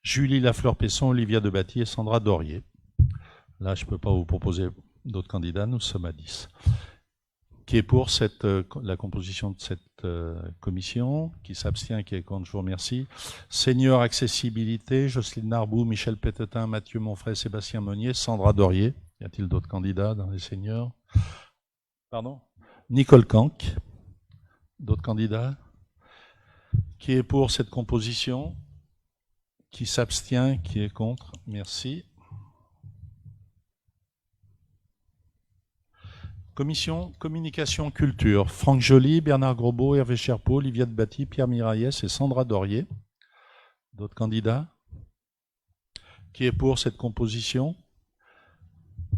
Julie Lafleur-Pesson, Olivia Debatty et Sandra Dorier. Là, je ne peux pas vous proposer d'autres candidats, nous sommes à 10. Qui est pour la composition de cette commission? Qui s'abstient? Qui est contre? Je vous remercie. Senior Accessibilité, Jocelyne Narbou, Michel Pétetin, Mathieu Monfray, Sébastien Meunier, Sandra Dorier. Y a-t-il d'autres candidats dans les seniors? Pardon? Nicole Canck. D'autres candidats? Qui est pour cette composition? Qui s'abstient? Qui est contre? Merci. Commission Communication Culture, Franck Joly, Bernard Grosbeau, Hervé Cherpeau, Olivia Debatty, Pierre Miraillès et Sandra Dorier. D'autres candidats? Qui est pour cette composition?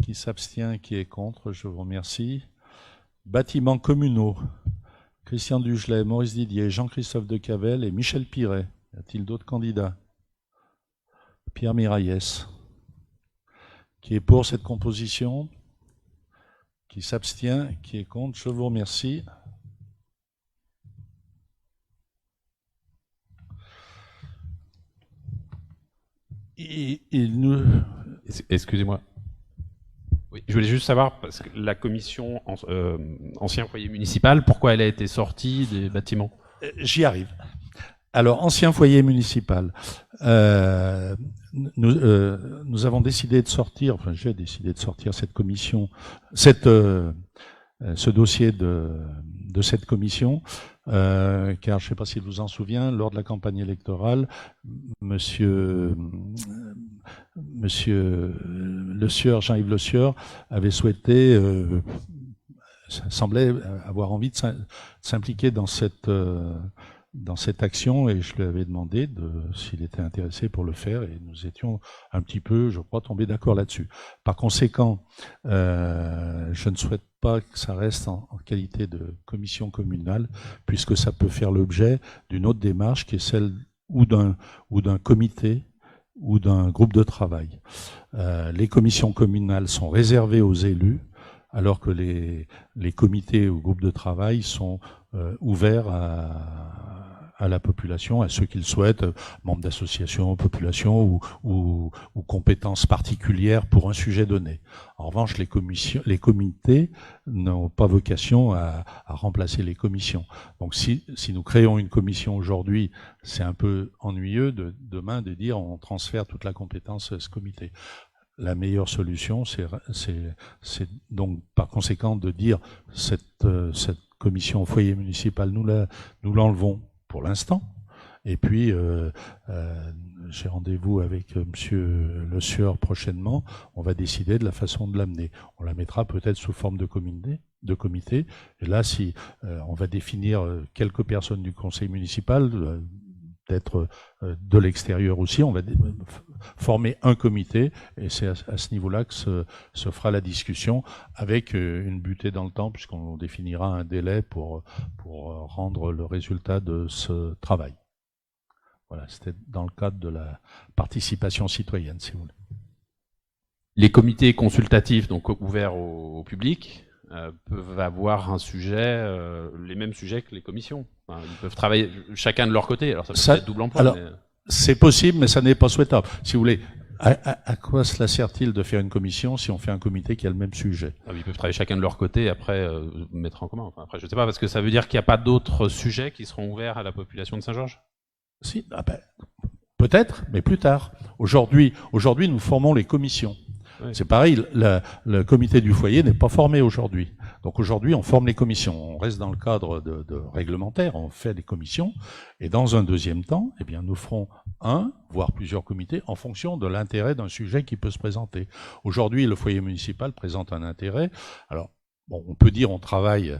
Qui s'abstient? Qui est contre? Je vous remercie. Bâtiments communaux, Christian Dugelet, Maurice Didier, Jean-Christophe Decavel et Michel Piret. Y a-t-il d'autres candidats? Pierre Miraillès. Qui est pour cette composition? Qui s'abstient? Qui est contre? Je vous remercie. Excusez-moi. Oui, je voulais juste savoir, parce que la commission ancien foyer municipal, pourquoi elle a été sortie des bâtiments? J'y arrive. Alors, ancien foyer municipal. Nous avons décidé de sortir, enfin j'ai décidé de sortir cette commission, ce dossier de cette commission, car je ne sais pas si vous vous en souvenez, lors de la campagne électorale, Monsieur Le Sieur, Jean-Yves Le Sieur, avait souhaité, semblait avoir envie de s'impliquer dans cette action, et je lui avais demandé s'il était intéressé pour le faire, et nous étions un petit peu, je crois, tombés d'accord là-dessus. Par conséquent, je ne souhaite pas que ça reste en qualité de commission communale, puisque ça peut faire l'objet d'une autre démarche qui est celle ou d'un comité ou d'un groupe de travail. Les commissions communales sont réservées aux élus, alors que les comités ou groupes de travail sont ouverts à la population, à ceux qui le souhaitent, membres d'associations, populations ou compétences particulières pour un sujet donné. En revanche, les comités n'ont pas vocation à remplacer les commissions. Donc si nous créons une commission aujourd'hui, c'est un peu ennuyeux demain de dire on transfère toute la compétence à ce comité. La meilleure solution, c'est donc par conséquent de dire cette commission foyer municipal, nous l'enlevons pour l'instant. Et puis, j'ai rendez-vous avec Monsieur Le Sieur prochainement. On va décider de la façon de l'amener. On la mettra peut-être sous forme de comité. Et là, si on va définir quelques personnes du conseil municipal, peut-être de l'extérieur aussi, on va former un comité, et c'est à ce niveau-là que se fera la discussion, avec une butée dans le temps, puisqu'on définira un délai pour rendre le résultat de ce travail. Voilà, c'était dans le cadre de la participation citoyenne, si vous voulez. Les comités consultatifs, donc ouverts au public, peuvent avoir un sujet, les mêmes sujets que les commissions. Enfin, ils peuvent travailler chacun de leur côté. Alors ça peut être double emploi. Alors, c'est possible, mais ça n'est pas souhaitable. Si vous voulez, à quoi cela sert-il de faire une commission si on fait un comité qui a le même sujet? Ils peuvent travailler chacun de leur côté et après mettre en commun. Enfin, après, je ne sais pas, parce que ça veut dire qu'il n'y a pas d'autres sujets qui seront ouverts à la population de Saint-Georges? Si, peut-être, mais plus tard. Aujourd'hui, nous formons les commissions. Oui. C'est pareil, le comité du foyer n'est pas formé aujourd'hui. Donc aujourd'hui, on forme les commissions. On reste dans le cadre de réglementaire, on fait des commissions. Et dans un deuxième temps, eh bien, nous ferons un, voire plusieurs comités, en fonction de l'intérêt d'un sujet qui peut se présenter. Aujourd'hui, le foyer municipal présente un intérêt. Alors, bon, on peut dire on travaille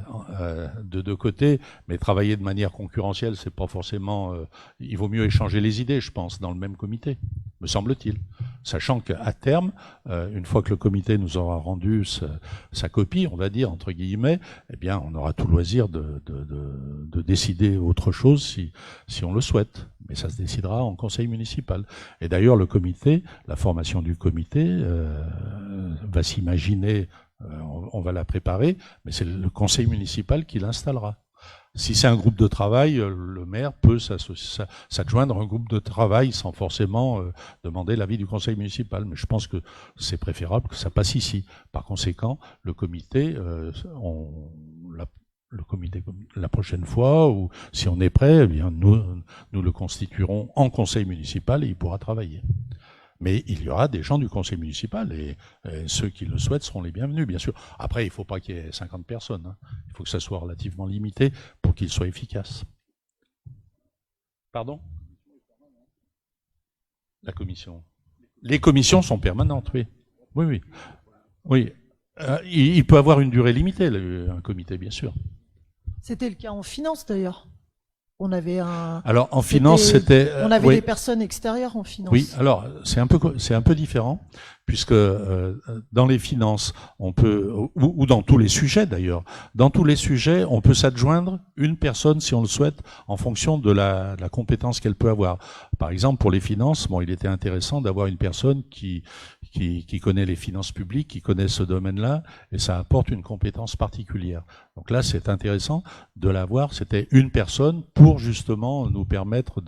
de deux côtés, mais travailler de manière concurrentielle, c'est pas forcément. Il vaut mieux échanger les idées, je pense, dans le même comité, me semble-t-il. Sachant qu'à terme, une fois que le comité nous aura rendu sa copie, on va dire entre guillemets, eh bien, on aura tout loisir de décider autre chose si on le souhaite. Mais ça se décidera en conseil municipal. Et d'ailleurs, le comité, la formation du comité, va s'imaginer On va la préparer, mais c'est le conseil municipal qui l'installera. Si c'est un groupe de travail, le maire peut s'adjoindre à un groupe de travail sans forcément demander l'avis du conseil municipal. Mais je pense que c'est préférable que ça passe ici. Par conséquent, le comité, la prochaine fois, ou si on est prêt, eh bien nous le constituerons en conseil municipal et il pourra travailler. Mais il y aura des gens du conseil municipal et ceux qui le souhaitent seront les bienvenus, bien sûr. Après, il ne faut pas qu'il y ait 50 personnes. Hein. Il faut que ça soit relativement limité pour qu'il soit efficace. Pardon ? La commission. Les commissions sont permanentes, oui. Oui. Il peut avoir une durée limitée, un comité, bien sûr. C'était le cas en finance, d'ailleurs. On avait alors en finance, c'était. On avait des personnes extérieures en finance. Oui, alors c'est un peu différent, puisque dans les finances, on peut, ou dans tous les sujets d'ailleurs, dans tous les sujets, on peut s'adjoindre une personne si on le souhaite, en fonction de la compétence qu'elle peut avoir. Par exemple, pour les finances, il était intéressant d'avoir une personne qui connaît les finances publiques, qui connaît ce domaine-là, et ça apporte une compétence particulière. Donc là, c'est intéressant de l'avoir. C'était une personne pour justement nous permettre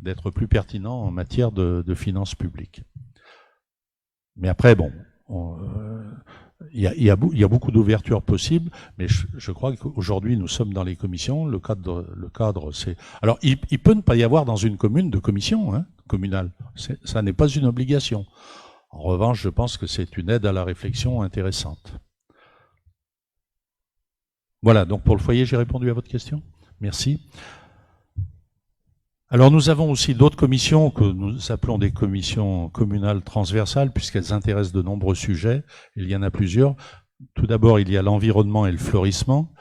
d'être plus pertinents en matière de finances publiques. Mais après, il y a beaucoup d'ouvertures possibles, mais je crois qu'aujourd'hui, nous sommes dans les commissions. Le cadre, c'est... Alors, il peut ne pas y avoir dans une commune de commission communale. Ça n'est pas une obligation. En revanche, je pense que c'est une aide à la réflexion intéressante. Voilà, donc pour le foyer, j'ai répondu à votre question. Merci. Alors nous avons aussi d'autres commissions que nous appelons des commissions communales transversales, puisqu'elles intéressent de nombreux sujets. Il y en a plusieurs. Tout d'abord, il y a l'environnement et le fleurissement.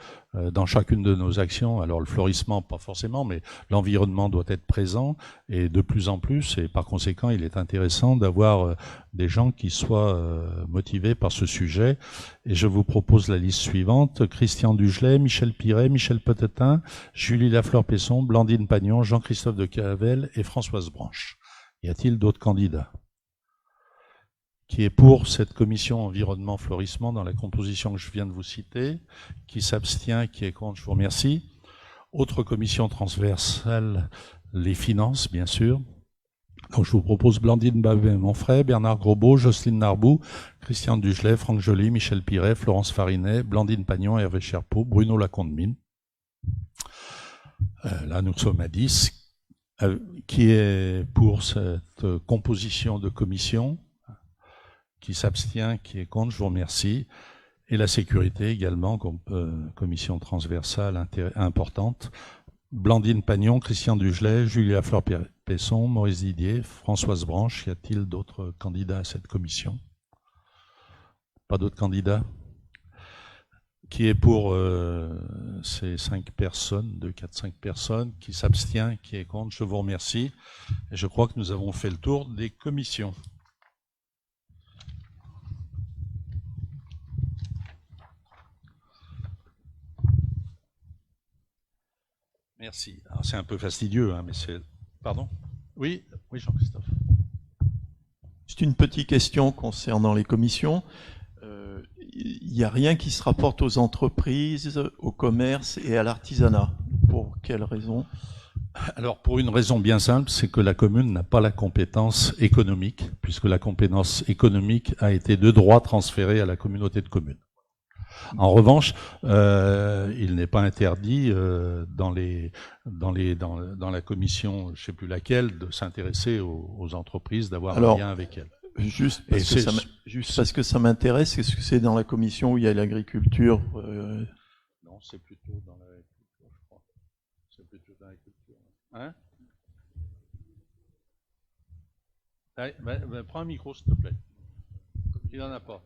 Dans chacune de nos actions, alors le fleurissement, pas forcément, mais l'environnement doit être présent, et de plus en plus, et par conséquent, il est intéressant d'avoir des gens qui soient motivés par ce sujet. Et je vous propose la liste suivante: Christian Dugelet, Michel Piret, Michel Petetin, Julie Lafleur-Pesson, Blandine Pagnon, Jean-Christophe de Cavel et Françoise Branche. Y a-t-il d'autres candidats ? Qui est pour cette commission environnement-fleurissement dans la composition que je viens de vous citer, qui s'abstient, qui est contre, je vous remercie. Autre commission transversale, les finances, bien sûr. Donc je vous propose Blandine Babet-Monfray, Bernard Grosbeau, Jocelyne Narbou, Christian Dugelet, Franck Joly, Michel Piret, Florence Farinet, Blandine Pagnon, Hervé Cherpeau, Bruno Lacombe-Mine. Là, nous sommes à 10. Qui est pour cette composition de commission ? Qui s'abstient, qui est contre, je vous remercie. Et la sécurité également, commission transversale importante. Blandine Pagnon, Christian Dugelet, Julie Lafleur-Pesson, Maurice Didier, Françoise Branche. Y a-t-il d'autres candidats à cette commission ? Pas d'autres candidats ? Qui est pour ces 5 personnes, 2, 4, 5 personnes, qui s'abstient, qui est contre, je vous remercie. Et je crois que nous avons fait le tour des commissions. Merci. Alors c'est un peu fastidieux, mais c'est... Pardon ? Oui, Jean-Christophe. C'est une petite question concernant les commissions. Il n'y a rien qui se rapporte aux entreprises, au commerce et à l'artisanat. Pour quelle raison ? Alors pour une raison bien simple, c'est que la commune n'a pas la compétence économique, puisque la compétence économique a été de droit transférée à la communauté de communes. En revanche, il n'est pas interdit dans la commission, je ne sais plus laquelle, de s'intéresser aux entreprises, d'avoir un lien avec elles. Juste parce que ça m'intéresse, est-ce que c'est dans la commission où il y a l'agriculture Non, c'est plutôt dans l'agriculture, je crois. C'est plutôt dans l'agriculture. Hein? Prends un micro, s'il te plaît. Il n'en a pas.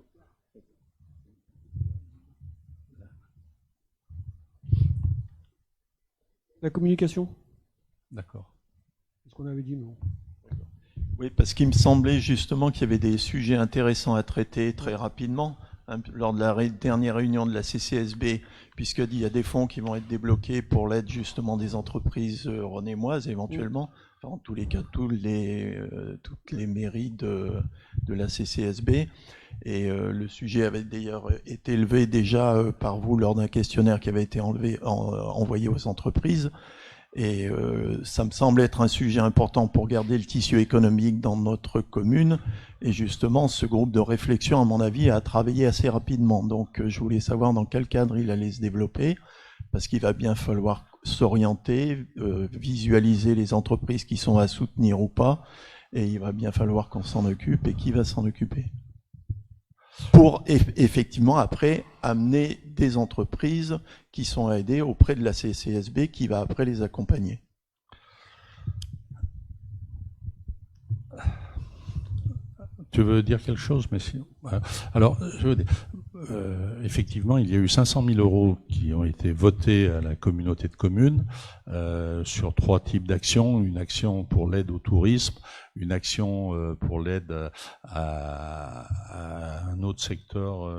La communication. D'accord. C'est ce qu'on avait dit, non. Oui, parce qu'il me semblait justement qu'il y avait des sujets intéressants à traiter très rapidement, lors de la dernière réunion de la CCSB, puisqu'il y a des fonds qui vont être débloqués pour l'aide justement des entreprises renémoises éventuellement. Enfin, en tous les cas, toutes les mairies de la CCSB. Et le sujet avait d'ailleurs été élevé déjà par vous lors d'un questionnaire qui avait été envoyé aux entreprises. Et ça me semble être un sujet important pour garder le tissu économique dans notre commune. Et justement, ce groupe de réflexion, à mon avis, a travaillé assez rapidement. Donc, je voulais savoir dans quel cadre il allait se développer, parce qu'il va bien falloir s'orienter, visualiser les entreprises qui sont à soutenir ou pas, et il va bien falloir qu'on s'en occupe, et qui va s'en occuper. Pour effectivement, après, amener des entreprises qui sont aidées auprès de la CCSB, qui va après les accompagner. Tu veux dire quelque chose, mais sinon. Alors, je veux dire, effectivement, il y a eu 500 000 euros qui ont été votés à la communauté de communes sur 3 types d'actions. Une action pour l'aide au tourisme, une action pour l'aide à un autre secteur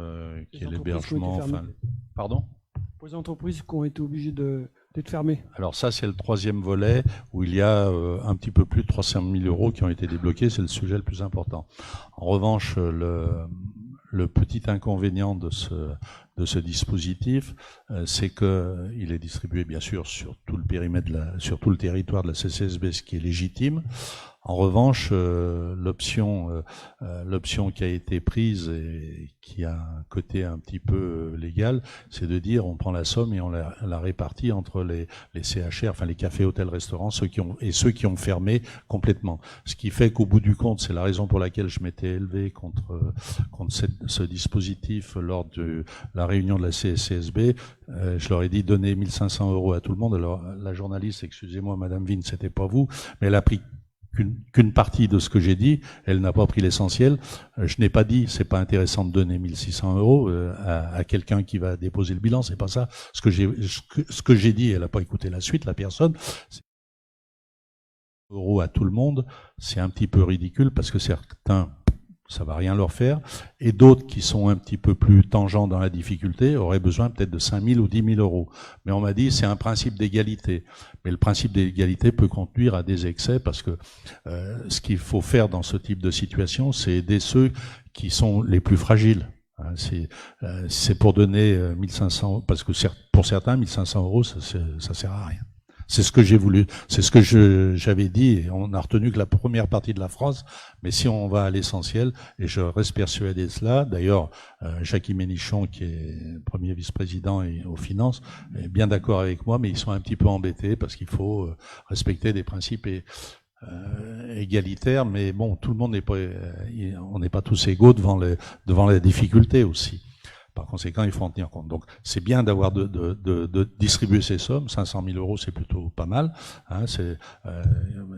qui est l'hébergement. Enfin, pardon ? Pour les entreprises qui ont été obligées d'être fermées. Alors ça, c'est le 3e volet où il y a un petit peu plus de 300 000 euros qui ont été débloqués. C'est le sujet le plus important. En revanche, le petit inconvénient de ce dispositif, c'est que il est distribué bien sûr sur tout le périmètre, sur tout le territoire de la CCSB, ce qui est légitime. En revanche, l'option qui a été prise et qui a un côté un petit peu légal, c'est de dire on prend la somme et on la répartit entre les CHR, enfin les cafés, hôtels, restaurants, ceux qui ont fermé complètement. Ce qui fait qu'au bout du compte, c'est la raison pour laquelle je m'étais élevé contre ce dispositif lors de la réunion de la CCSB. Je leur ai dit donnez 1 500 euros à tout le monde. Alors la journaliste, excusez-moi, Madame Vine, c'était pas vous, mais elle a pris qu'une partie de ce que j'ai dit, elle n'a pas pris l'essentiel. Je n'ai pas dit, c'est pas intéressant de donner 1 600 euros à quelqu'un qui va déposer le bilan, c'est pas ça. Ce que j'ai dit, elle n'a pas écouté la suite, la personne. Euros à tout le monde, c'est un petit peu ridicule parce que certains, ça va rien leur faire, et d'autres qui sont un petit peu plus tangents dans la difficulté auraient besoin peut-être de 5 000 ou 10 000 euros. Mais on m'a dit c'est un principe d'égalité. Mais le principe d'égalité peut conduire à des excès parce que ce qu'il faut faire dans ce type de situation, c'est aider ceux qui sont les plus fragiles. C'est pour donner 1 500, parce que pour certains, 1 500 euros, ça sert à rien. C'est ce que j'ai voulu, c'est ce que j'avais dit, et on a retenu que la première partie de la phrase, mais si on va à l'essentiel, et je reste persuadé de cela, d'ailleurs, Jackie Ménichon, qui est premier vice-président aux finances, est bien d'accord avec moi, mais ils sont un petit peu embêtés parce qu'il faut respecter des principes égalitaires, mais bon, tout le monde on n'est pas tous égaux devant la difficulté aussi. Par conséquent, il faut en tenir compte. Donc, c'est bien d'avoir de distribuer ces sommes. 500 000 euros, c'est plutôt pas mal. Hein,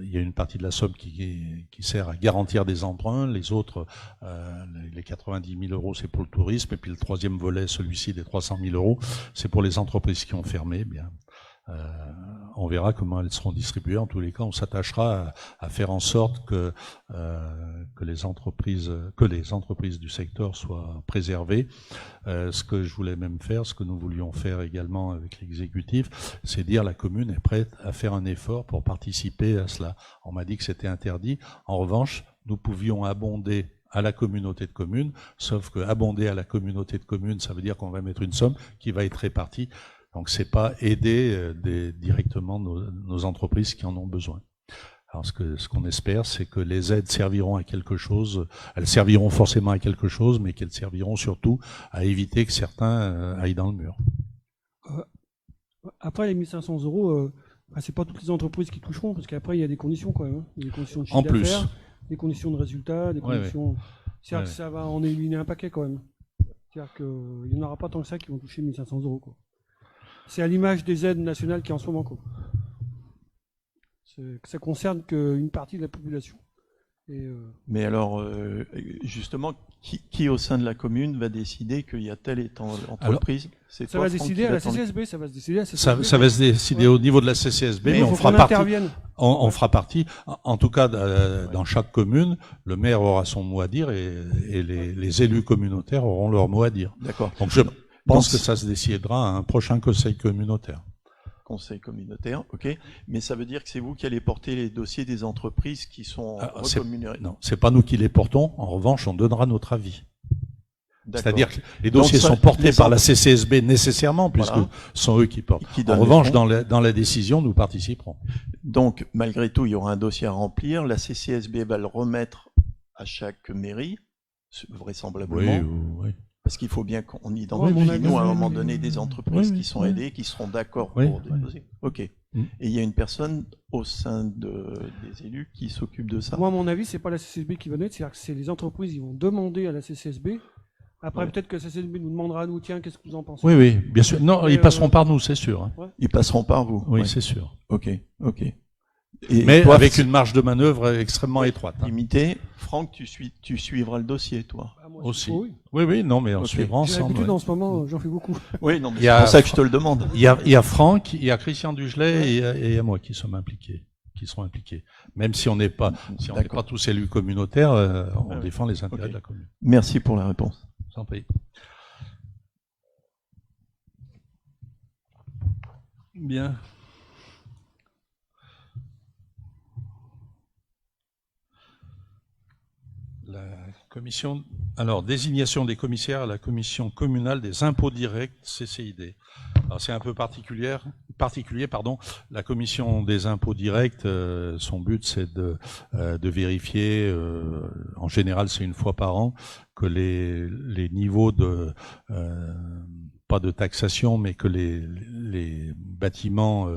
il y a une partie de la somme qui sert à garantir des emprunts. Les autres, les 90 000 euros, c'est pour le tourisme. Et puis le 3e volet, celui-ci des 300 000 euros, c'est pour les entreprises qui ont fermé. Bien. On verra comment elles seront distribuées. En tous les cas, on s'attachera à faire en sorte que les entreprises du secteur soient préservées. Ce que je voulais même faire, ce que nous voulions faire également avec l'exécutif, c'est dire la commune est prête à faire un effort pour participer à cela. On m'a dit que c'était interdit. En revanche, nous pouvions abonder à la communauté de communes, sauf que abonder à la communauté de communes, ça veut dire qu'on va mettre une somme qui va être répartie. Donc c'est pas aider directement nos entreprises qui en ont besoin. Alors ce qu'on espère, c'est que les aides serviront à quelque chose. Elles serviront forcément à quelque chose, mais qu'elles serviront surtout à éviter que certains aillent dans le mur. Après les 1 500 euros, c'est pas toutes les entreprises qui toucheront, parce qu'après il y a des conditions quand même. Il y a des conditions de chiffre d'affaires, des conditions de résultats, des conditions. Ouais. C'est-à-dire que ça va en éliminer un paquet quand même. C'est-à-dire qu'il n'y en aura pas tant que ça qui vont toucher 1 500 euros, quoi. C'est à l'image des aides nationales qui en ce moment, quoi. Ça concerne qu'une partie de la population. Mais alors, justement, qui au sein de la commune va décider qu'il y a telle et telle entreprise? Ça va se décider à la CCSB, ça va se décider à la CCSB. Ça va se décider au niveau de la CCSB, mais on fera partie. En tout cas, dans chaque commune, le maire aura son mot à dire et les élus communautaires auront leur mot à dire. D'accord. Donc je pense que ça se décidera à un prochain conseil communautaire. Conseil communautaire, ok. Mais ça veut dire que c'est vous qui allez porter les dossiers des entreprises qui sont recommunérées? Non, c'est pas nous qui les portons. En revanche, on donnera notre avis. C'est-à-dire que les dossiers sont portés par la CCSB nécessairement, puisque ce sont eux qui portent. En revanche, dans la décision, nous participerons. Donc, malgré tout, il y aura un dossier à remplir. La CCSB va le remettre à chaque mairie, vraisemblablement. Oui. Parce qu'il faut bien qu'on identifie, nous, à un moment donné, des entreprises qui sont aidées, qui seront d'accord pour déposer. Ok. Et il y a une personne au sein des élus qui s'occupe de ça? Moi, à mon avis, c'est pas la CCSB qui va donner, c'est-à-dire que c'est les entreprises, ils vont demander à la CCSB. Après, peut-être que la CCSB nous demandera à nous, tiens, qu'est-ce que vous en pensez? Oui, bien sûr. Non, ils passeront par nous, c'est sûr. Hein. Ils passeront par vous? Oui, c'est sûr. Ok. Mais toi, avec une marge de manœuvre extrêmement étroite. Limitée. Franck, tu suivras le dossier, toi? Aussi. Oui, non, mais on suivra ensemble. J'ai l'habitude en ce moment, j'en fais beaucoup. Oui, non, mais c'est pour ça que je te le demande. Il y a Franck, il y a Christian Dugelet et il y a moi qui seront impliqués. Même si on n'est pas, tous élus communautaires, on défend les intérêts de la commune. Merci pour la réponse. Sans prie. Bien. La commission, désignation des commissaires à la commission communale des impôts directs, CCID. Alors c'est un peu particulier, La commission des impôts directs, son but c'est de vérifier, en général c'est une fois par an, que les niveaux de pas de taxation, mais que les bâtiments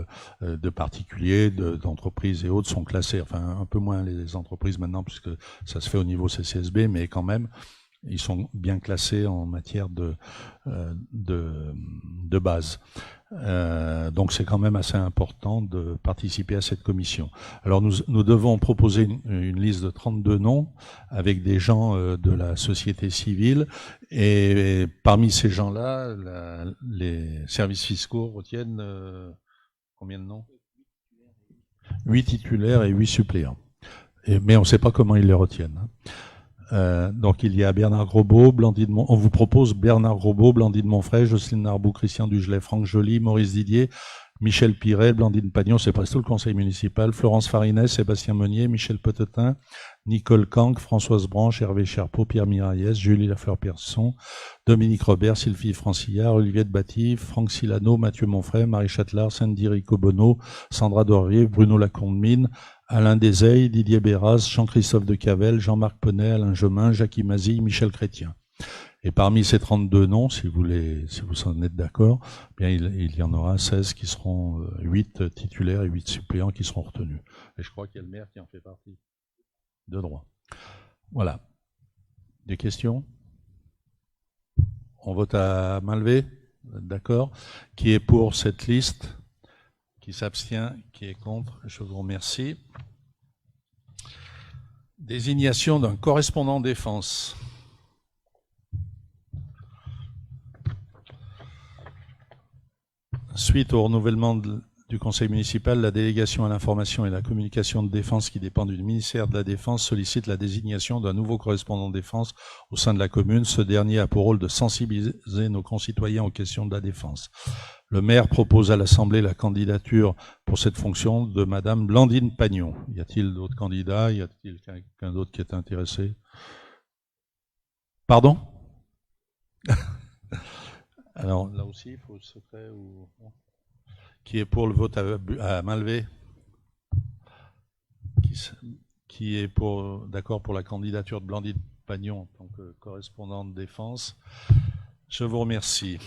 de particuliers, d'entreprises et autres sont classés, enfin un peu moins les entreprises maintenant, puisque ça se fait au niveau CCSB, mais quand même, ils sont bien classés en matière de base. Donc c'est quand même assez important de participer à cette commission. Alors nous devons proposer une liste de 32 noms avec des gens de la société civile, et parmi ces gens-là, les services fiscaux retiennent combien de noms? 8 titulaires et 8 suppléants. Mais on ne sait pas comment ils les retiennent. Donc il y a Bernard Grosbeau, on vous propose Bernard Grosbeau, Blandine Monfray, Jocelyne Narbou, Christian Dugelet, Franck Joly, Maurice Didier, Michel Piret, Blandine Pagnon, c'est presque tout le conseil municipal, Florence Farinet, Sébastien Meunier, Michel Potetin, Nicole Kank, Françoise Branche, Hervé Charpeau, Pierre Miraillès, Julie Lafleur-Persson, Dominique Robert, Sylvie Francillard, Olivier de Batty, Franck Silano, Mathieu Monfray, Marie Châtelard, Sandy Ricobono, Sandra Dorier, Bruno Lacombe-Mine, Alain Deseille, Didier Béraz, Jean-Christophe de Cavel, Jean-Marc Poney, Alain Jomin, Jacques Mazille, Michel Chrétien. Et parmi ces 32 noms, si vous en êtes d'accord, bien il y en aura 16 qui seront 8 titulaires et 8 suppléants qui seront retenus. Et je crois qu'il y a le maire qui en fait partie. De droit. Voilà. Des questions? On vote à main levée? D'accord. Qui est pour cette liste? Qui s'abstient? Qui est contre? Je vous remercie. Désignation d'un correspondant défense. Suite au renouvellement du conseil municipal, la délégation à l'information et la communication de défense qui dépend du ministère de la Défense sollicite la désignation d'un nouveau correspondant de défense au sein de la commune. Ce dernier a pour rôle de sensibiliser nos concitoyens aux questions de la défense. Le maire propose à l'Assemblée la candidature pour cette fonction de Madame Blandine Pagnon. Y a-t-il d'autres candidats? Y a-t-il quelqu'un d'autre qui est intéressé? Pardon? Alors là aussi, il faut le secret ou... Qui est pour le vote à main levée? Qui est d'accord pour la candidature de Blandine Pagnon en tant que correspondante de défense? Je vous remercie.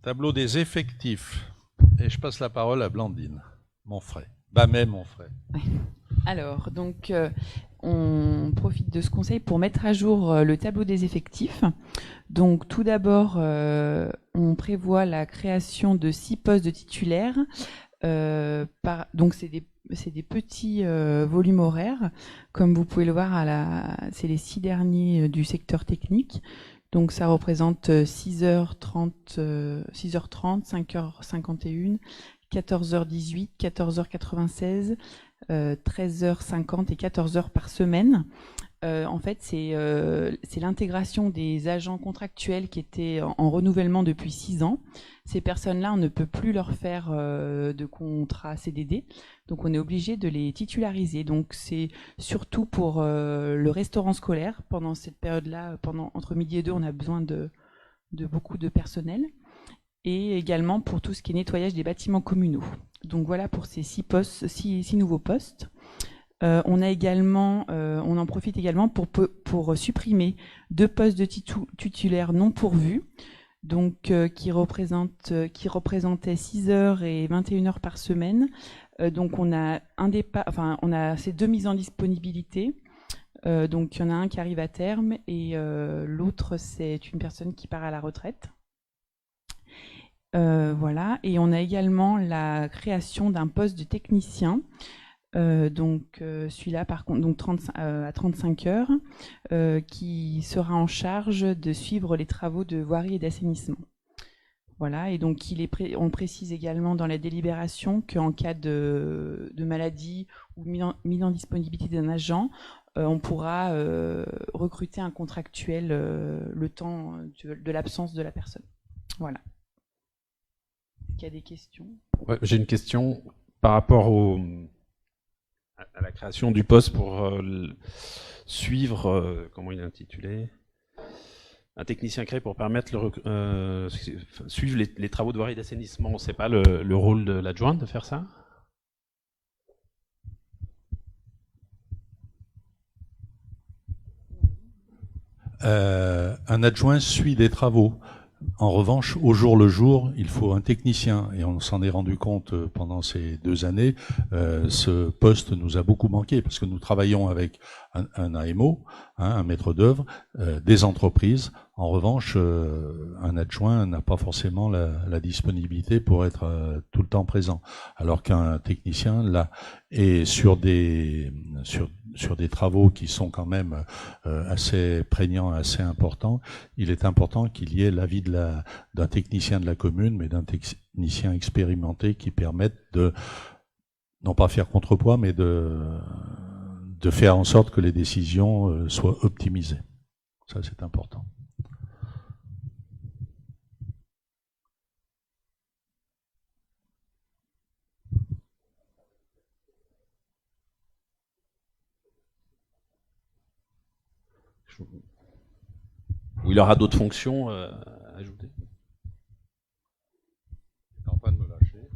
Tableau des effectifs. Et je passe la parole à Blandine Monfray. Monfray. Alors, donc, on profite de ce conseil pour mettre à jour le tableau des effectifs. Donc, tout d'abord, on prévoit la création de 6 postes de titulaires. Donc, c'est des petits volumes horaires. Comme vous pouvez le voir, c'est les 6 derniers du secteur technique. Donc ça représente 6h30, 5h51, 14h18, 14h96, 13h50 et 14h par semaine. En fait, c'est l'intégration des agents contractuels qui étaient en renouvellement depuis 6 ans. Ces personnes-là, on ne peut plus leur faire de contrat CDD, donc on est obligé de les titulariser. Donc c'est surtout pour le restaurant scolaire. Pendant cette période-là, entre midi et 2, on a besoin de beaucoup de personnel. Et également pour tout ce qui est nettoyage des bâtiments communaux. Donc voilà pour ces 6 nouveaux postes. On en profite également pour supprimer 2 postes de titulaires non pourvus, donc qui représentaient 6 heures et 21 heures par semaine. Donc on a ces 2 mises en disponibilité. Donc il y en a un qui arrive à terme et l'autre c'est une personne qui part à la retraite. Voilà, et on a également la création d'un poste de technicien. Celui-là par contre à 35 heures qui sera en charge de suivre les travaux de voirie et d'assainissement. Voilà, et donc on précise également dans la délibération qu'en cas de maladie ou mise en disponibilité d'un agent, on pourra recruter un contractuel le temps de l'absence de la personne. Voilà. Est-ce qu'il y a des questions? Ouais, j'ai une question par rapport à la création du poste pour suivre, comment il est intitulé, un technicien créé pour permettre suivre les travaux de voirie et d'assainissement. C'est pas le rôle de l'adjointe de faire ça? Un adjoint suit des travaux. En revanche, au jour le jour, il faut un technicien, et on s'en est rendu compte pendant ces 2 années. Ce poste nous a beaucoup manqué parce que nous travaillons avec un AMO, un maître d'œuvre, des entreprises. En revanche, un adjoint n'a pas forcément la disponibilité pour être tout le temps présent, alors qu'un technicien là est sur des travaux qui sont quand même assez prégnants, assez importants. Il est important qu'il y ait l'avis d'un technicien de la commune, mais d'un technicien expérimenté qui permette de non pas faire contrepoids, mais de faire en sorte que les décisions soient optimisées. Ça, c'est important. Ou il aura d'autres fonctions à ajouter? Il est en train de me lâcher.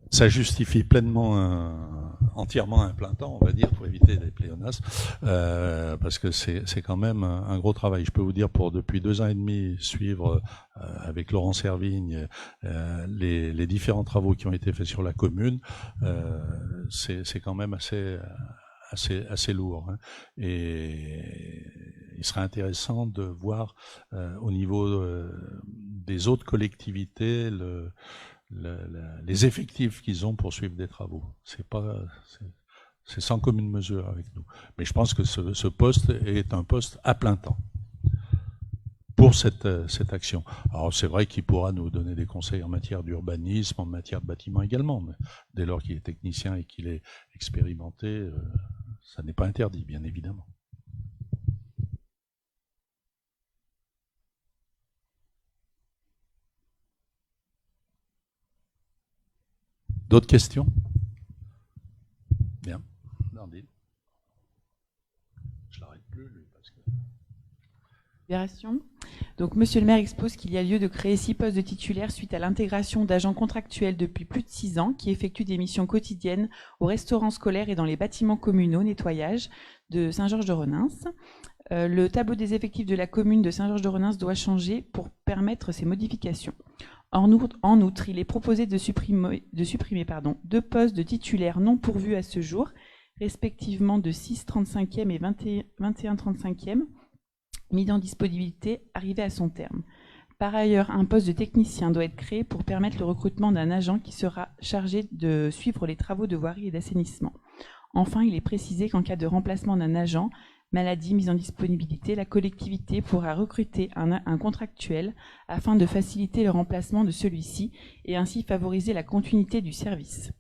Ça justifie entièrement un plein temps, on va dire, pour éviter des pléonasmes, parce que c'est quand même un gros travail. Je peux vous dire, depuis 2 ans et demi, suivre avec Laurent Servigne les différents travaux qui ont été faits sur la commune, c'est quand même assez lourd, hein. Et il serait intéressant de voir au niveau des autres collectivités les effectifs qu'ils ont pour suivre des travaux. C'est sans commune mesure avec nous. Mais je pense que ce poste est un poste à plein temps pour cette action. Alors c'est vrai qu'il pourra nous donner des conseils en matière d'urbanisme, en matière de bâtiment également, mais dès lors qu'il est technicien et qu'il est expérimenté, ça n'est pas interdit, bien évidemment. D'autres questions? Bien. Je l'arrête plus, lui, parce que... Donc, Monsieur le maire expose qu'il y a lieu de créer 6 postes de titulaires suite à l'intégration d'agents contractuels depuis plus de 6 ans qui effectuent des missions quotidiennes au restaurant scolaire et dans les bâtiments communaux nettoyage de Saint-Georges-de-Renins. Le tableau des effectifs de la commune de Saint-Georges-de-Renins doit changer pour permettre ces modifications. En outre, il est proposé de supprimer 2 postes de titulaires non pourvus à ce jour, respectivement de 6/35e et 21/35e, mis en disponibilité arrivé à son terme. Par ailleurs, un poste de technicien doit être créé pour permettre le recrutement d'un agent qui sera chargé de suivre les travaux de voirie et d'assainissement. Enfin, il est précisé qu'en cas de remplacement d'un agent, maladie, mise en disponibilité, la collectivité pourra recruter un contractuel afin de faciliter le remplacement de celui-ci et ainsi favoriser la continuité du service.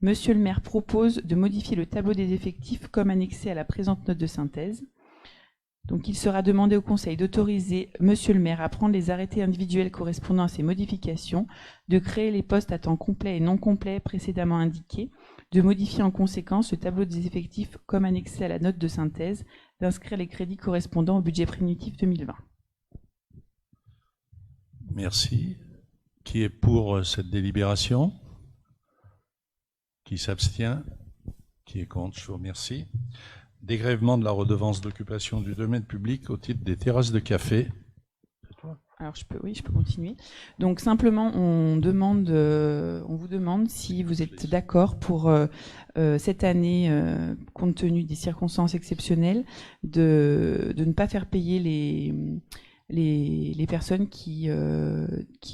Monsieur le maire propose de modifier le tableau des effectifs comme annexé à la présente note de synthèse. Donc il sera demandé au Conseil d'autoriser Monsieur le maire à prendre les arrêtés individuels correspondant à ces modifications, de créer les postes à temps complet et non complet précédemment indiqués, de modifier en conséquence le tableau des effectifs comme annexé à la note de synthèse, d'inscrire les crédits correspondant au budget primitif 2020. Merci. Qui est pour cette délibération? Qui s'abstient? Qui est contre? Je vous remercie. Dégrèvement de la redevance d'occupation du domaine public au titre des terrasses de café. Alors je peux continuer. Donc simplement on vous demande si vous êtes d'accord pour cette année, compte tenu des circonstances exceptionnelles, de ne pas faire payer les personnes qui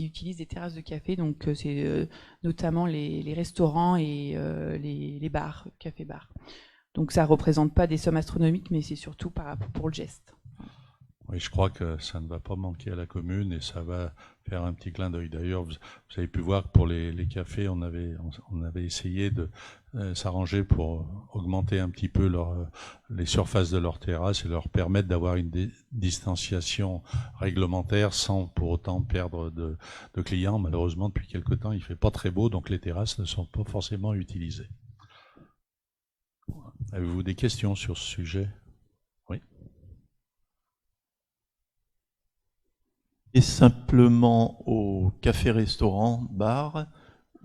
utilisent des terrasses de café. Donc c'est notamment les restaurants et les bars, cafés-bars. Donc ça représente pas des sommes astronomiques, mais c'est surtout pour le geste. Oui, je crois que ça ne va pas manquer à la commune et ça va faire un petit clin d'œil. D'ailleurs, vous avez pu voir que pour les cafés, on avait essayé de s'arranger pour augmenter un petit peu les surfaces de leurs terrasses et leur permettre d'avoir une distanciation réglementaire sans pour autant perdre de clients. Malheureusement, depuis quelque temps, il fait pas très beau, donc les terrasses ne sont pas forcément utilisées. Avez-vous des questions sur ce sujet? Oui. Et simplement au café-restaurant, bar,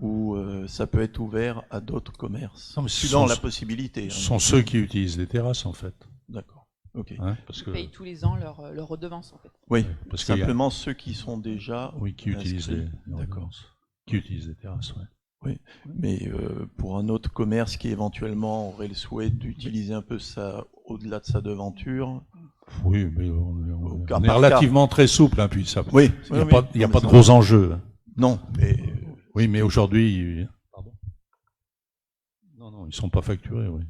ou ça peut être ouvert à d'autres commerces? Non, mais suivant la possibilité. Ce sont ceux qui utilisent des terrasses, en fait. D'accord. Ok. Parce que... Ils payent tous les ans leur redevance, en fait. Oui, parce simplement ceux qui sont déjà... Oui, qui utilisent D'accord. Qui utilisent des terrasses, oui. Oui, mais pour un autre commerce qui éventuellement aurait le souhait d'utiliser un peu ça au-delà de sa devanture... Oui, mais on est relativement très souple, hein, puis ça. Oui, il n'y a pas de gros enjeux. Non, mais... Oui, mais aujourd'hui... Pardon ? Non, ils ne sont pas facturés, oui.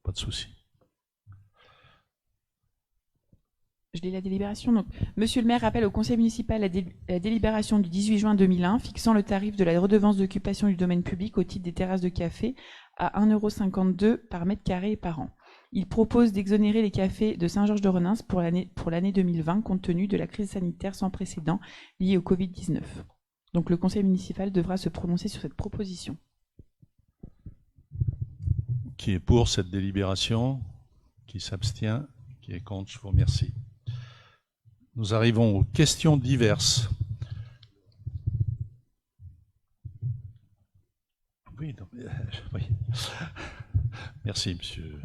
Pas de souci. Je lis la délibération. Donc, Monsieur le maire rappelle au conseil municipal la délibération du 18 juin 2001 fixant le tarif de la redevance d'occupation du domaine public au titre des terrasses de café à 1,52 € par mètre carré et par an. Il propose d'exonérer les cafés de Saint-Georges-de-Renins pour l'année 2020 compte tenu de la crise sanitaire sans précédent liée au Covid-19. Donc le conseil municipal devra se prononcer sur cette proposition. Qui est pour cette délibération? Qui s'abstient? Qui est contre? Je vous remercie. Nous arrivons aux questions diverses. Oui, oui. Merci, monsieur.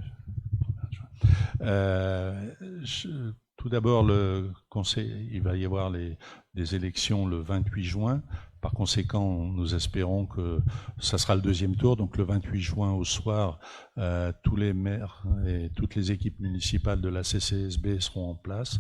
Tout d'abord, le conseil, il va y avoir des élections le 28 juin. Par conséquent, nous espérons que ça sera le deuxième tour. Donc le 28 juin au soir, tous les maires et toutes les équipes municipales de la CCSB seront en place.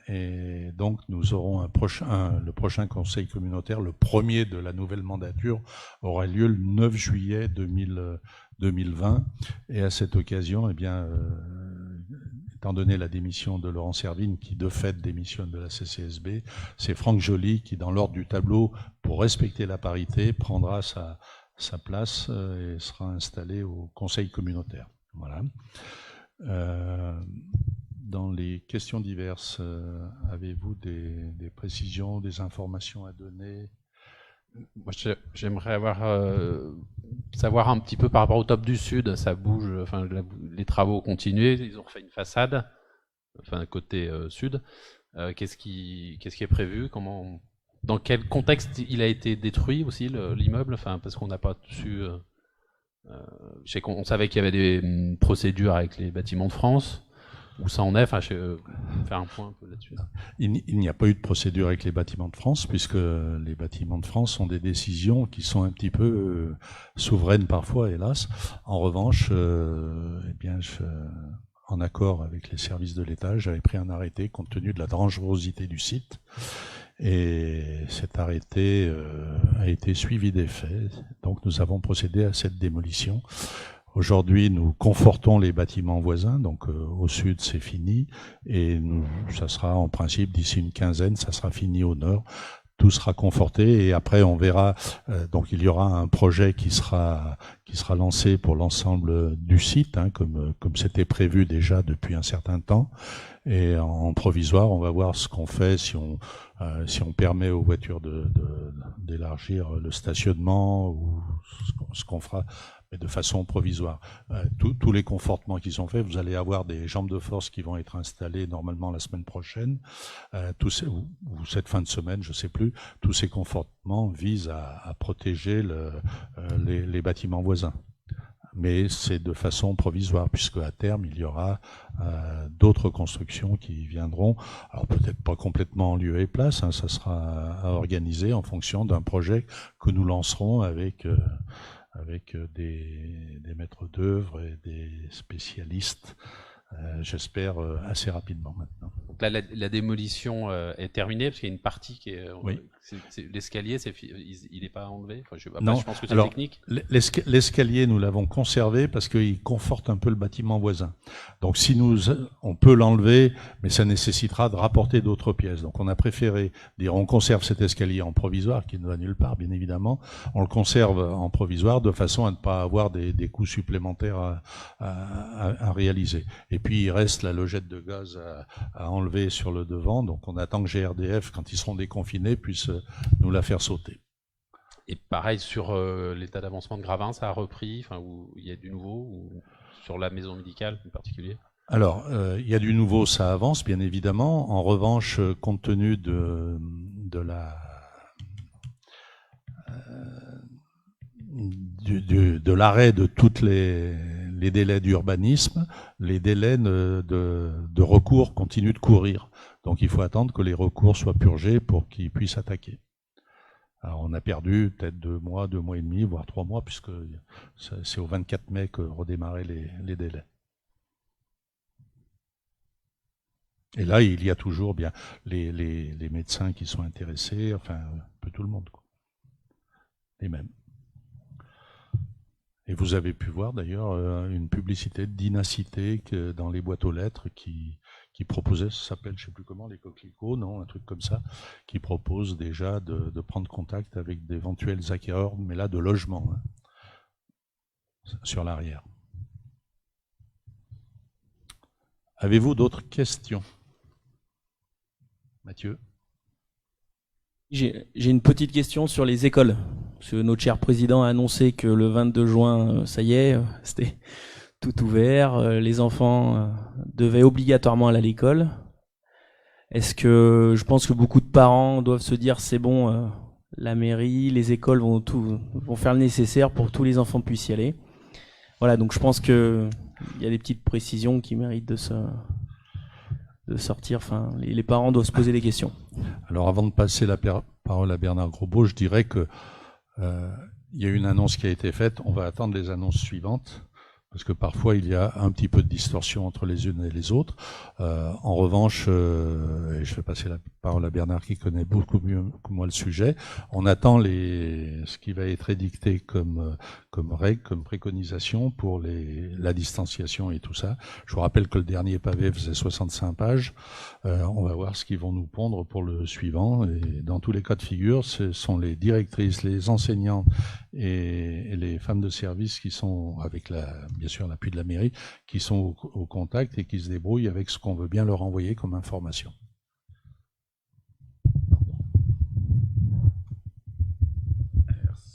Et donc nous aurons le prochain conseil communautaire, le premier de la nouvelle mandature, aura lieu le 9 juillet 2020. Et à cette occasion, eh bien, étant donné la démission de Laurent Servine, qui de fait démissionne de la CCSB, c'est Franck Joly qui, dans l'ordre du tableau, pour respecter la parité, prendra sa place et sera installé au conseil communautaire. Voilà. Dans les questions diverses, avez-vous des précisions, des informations à donner? Moi, j'aimerais savoir un petit peu par rapport au top du Sud, ça bouge, enfin les travaux ont continué, ils ont refait une façade, enfin côté sud. Qu'est-ce qui est prévu? Dans quel contexte il a été détruit aussi l'immeuble? Enfin, parce qu'on n'a pas su. Je sais qu'on savait qu'il y avait des procédures avec les bâtiments de France. Où ça en est, enfin, faire un point un peu là-dessus. Il n'y a pas eu de procédure avec les bâtiments de France, puisque les bâtiments de France ont des décisions qui sont un petit peu souveraines parfois, hélas. En revanche, en accord avec les services de l'État, j'avais pris un arrêté compte tenu de la dangerosité du site. Et cet arrêté a été suivi des faits. Donc nous avons procédé à cette démolition. Aujourd'hui, nous confortons les bâtiments voisins, donc au sud c'est fini, et ça sera en principe d'ici une quinzaine, ça sera fini au nord. Tout sera conforté et après on verra. Donc il y aura un projet qui sera lancé pour l'ensemble du site, hein, comme c'était prévu déjà depuis un certain temps. Et en provisoire, on va voir ce qu'on fait si on permet aux voitures d'élargir le stationnement ou ce qu'on fera, mais de façon provisoire. Tous les confortements qui sont faits, vous allez avoir des jambes de force qui vont être installées normalement la semaine prochaine, ou cette fin de semaine, je sais plus. Tous ces confortements visent à protéger les bâtiments voisins. Mais c'est de façon provisoire, puisque à terme, il y aura d'autres constructions qui viendront. Alors peut-être pas complètement en lieu et place, hein, ça sera à organiser en fonction d'un projet que nous lancerons avec des maîtres d'œuvre et des spécialistes, j'espère assez rapidement maintenant. Donc là, la démolition est terminée, parce qu'il y a une partie qui est... Oui. L'escalier, il n'est pas enlevé, enfin, non, je pense que c'est alors, technique. L'escalier, nous l'avons conservé parce qu'il conforte un peu le bâtiment voisin. Donc si on peut l'enlever, mais ça nécessitera de rapporter d'autres pièces. Donc on a préféré dire on conserve cet escalier en provisoire, qui ne va nulle part bien évidemment, on le conserve en provisoire de façon à ne pas avoir des coûts supplémentaires à réaliser. Et puis il reste la logette de gaz à enlever sur le devant, donc on attend que GRDF, quand ils seront déconfinés, puisse nous la faire sauter. Et pareil sur l'état d'avancement de Gravin, ça a repris, enfin, où il y a du nouveau, ou sur la maison médicale en particulier? Alors, il y a du nouveau, ça avance bien évidemment. En revanche, compte tenu de l'arrêt de toutes les délais d'urbanisme, les délais de recours continuent de courir. Donc il faut attendre que les recours soient purgés pour qu'ils puissent attaquer. Alors on a perdu peut-être 2 mois et demi, voire 3 mois, puisque c'est au 24 mai que redémarraient les délais. Et là, il y a toujours bien les médecins qui sont intéressés, enfin un peu tout le monde, quoi. Les mêmes. Et vous avez pu voir d'ailleurs une publicité d'Inacité dans les boîtes aux lettres qui proposait, ça s'appelle, je ne sais plus comment, les coquelicots, non, un truc comme ça, qui propose déjà de prendre contact avec d'éventuels acquéreurs, mais là de logements, hein, sur l'arrière. Avez-vous d'autres questions? Mathieu? J'ai une petite question sur les écoles. Parce que notre cher président a annoncé que le 22 juin, ça y est, c'était tout ouvert. Les enfants devaient obligatoirement aller à l'école. Est-ce que je pense que beaucoup de parents doivent se dire c'est bon, la mairie, les écoles vont faire le nécessaire pour que tous les enfants puissent y aller. Voilà, donc je pense que il y a des petites précisions qui méritent de sortir. Enfin, les parents doivent se poser des questions. Alors avant de passer la parole à Bernard Grosbeau, je dirais que il y a une annonce qui a été faite, on va attendre les annonces suivantes, parce que parfois il y a un petit peu de distorsion entre les unes et les autres. En revanche, et je vais passer la parole à Bernard qui connaît beaucoup mieux que moi le sujet, on attend ce qui va être édicté comme règle, comme préconisation pour la distanciation et tout ça. Je vous rappelle que le dernier pavé faisait 65 pages. On va voir ce qu'ils vont nous pondre pour le suivant. Et dans tous les cas de figure, ce sont les directrices, les enseignants et les femmes de service qui sont, avec bien sûr l'appui de la mairie, qui sont au contact et qui se débrouillent avec ce qu'on veut bien leur envoyer comme information.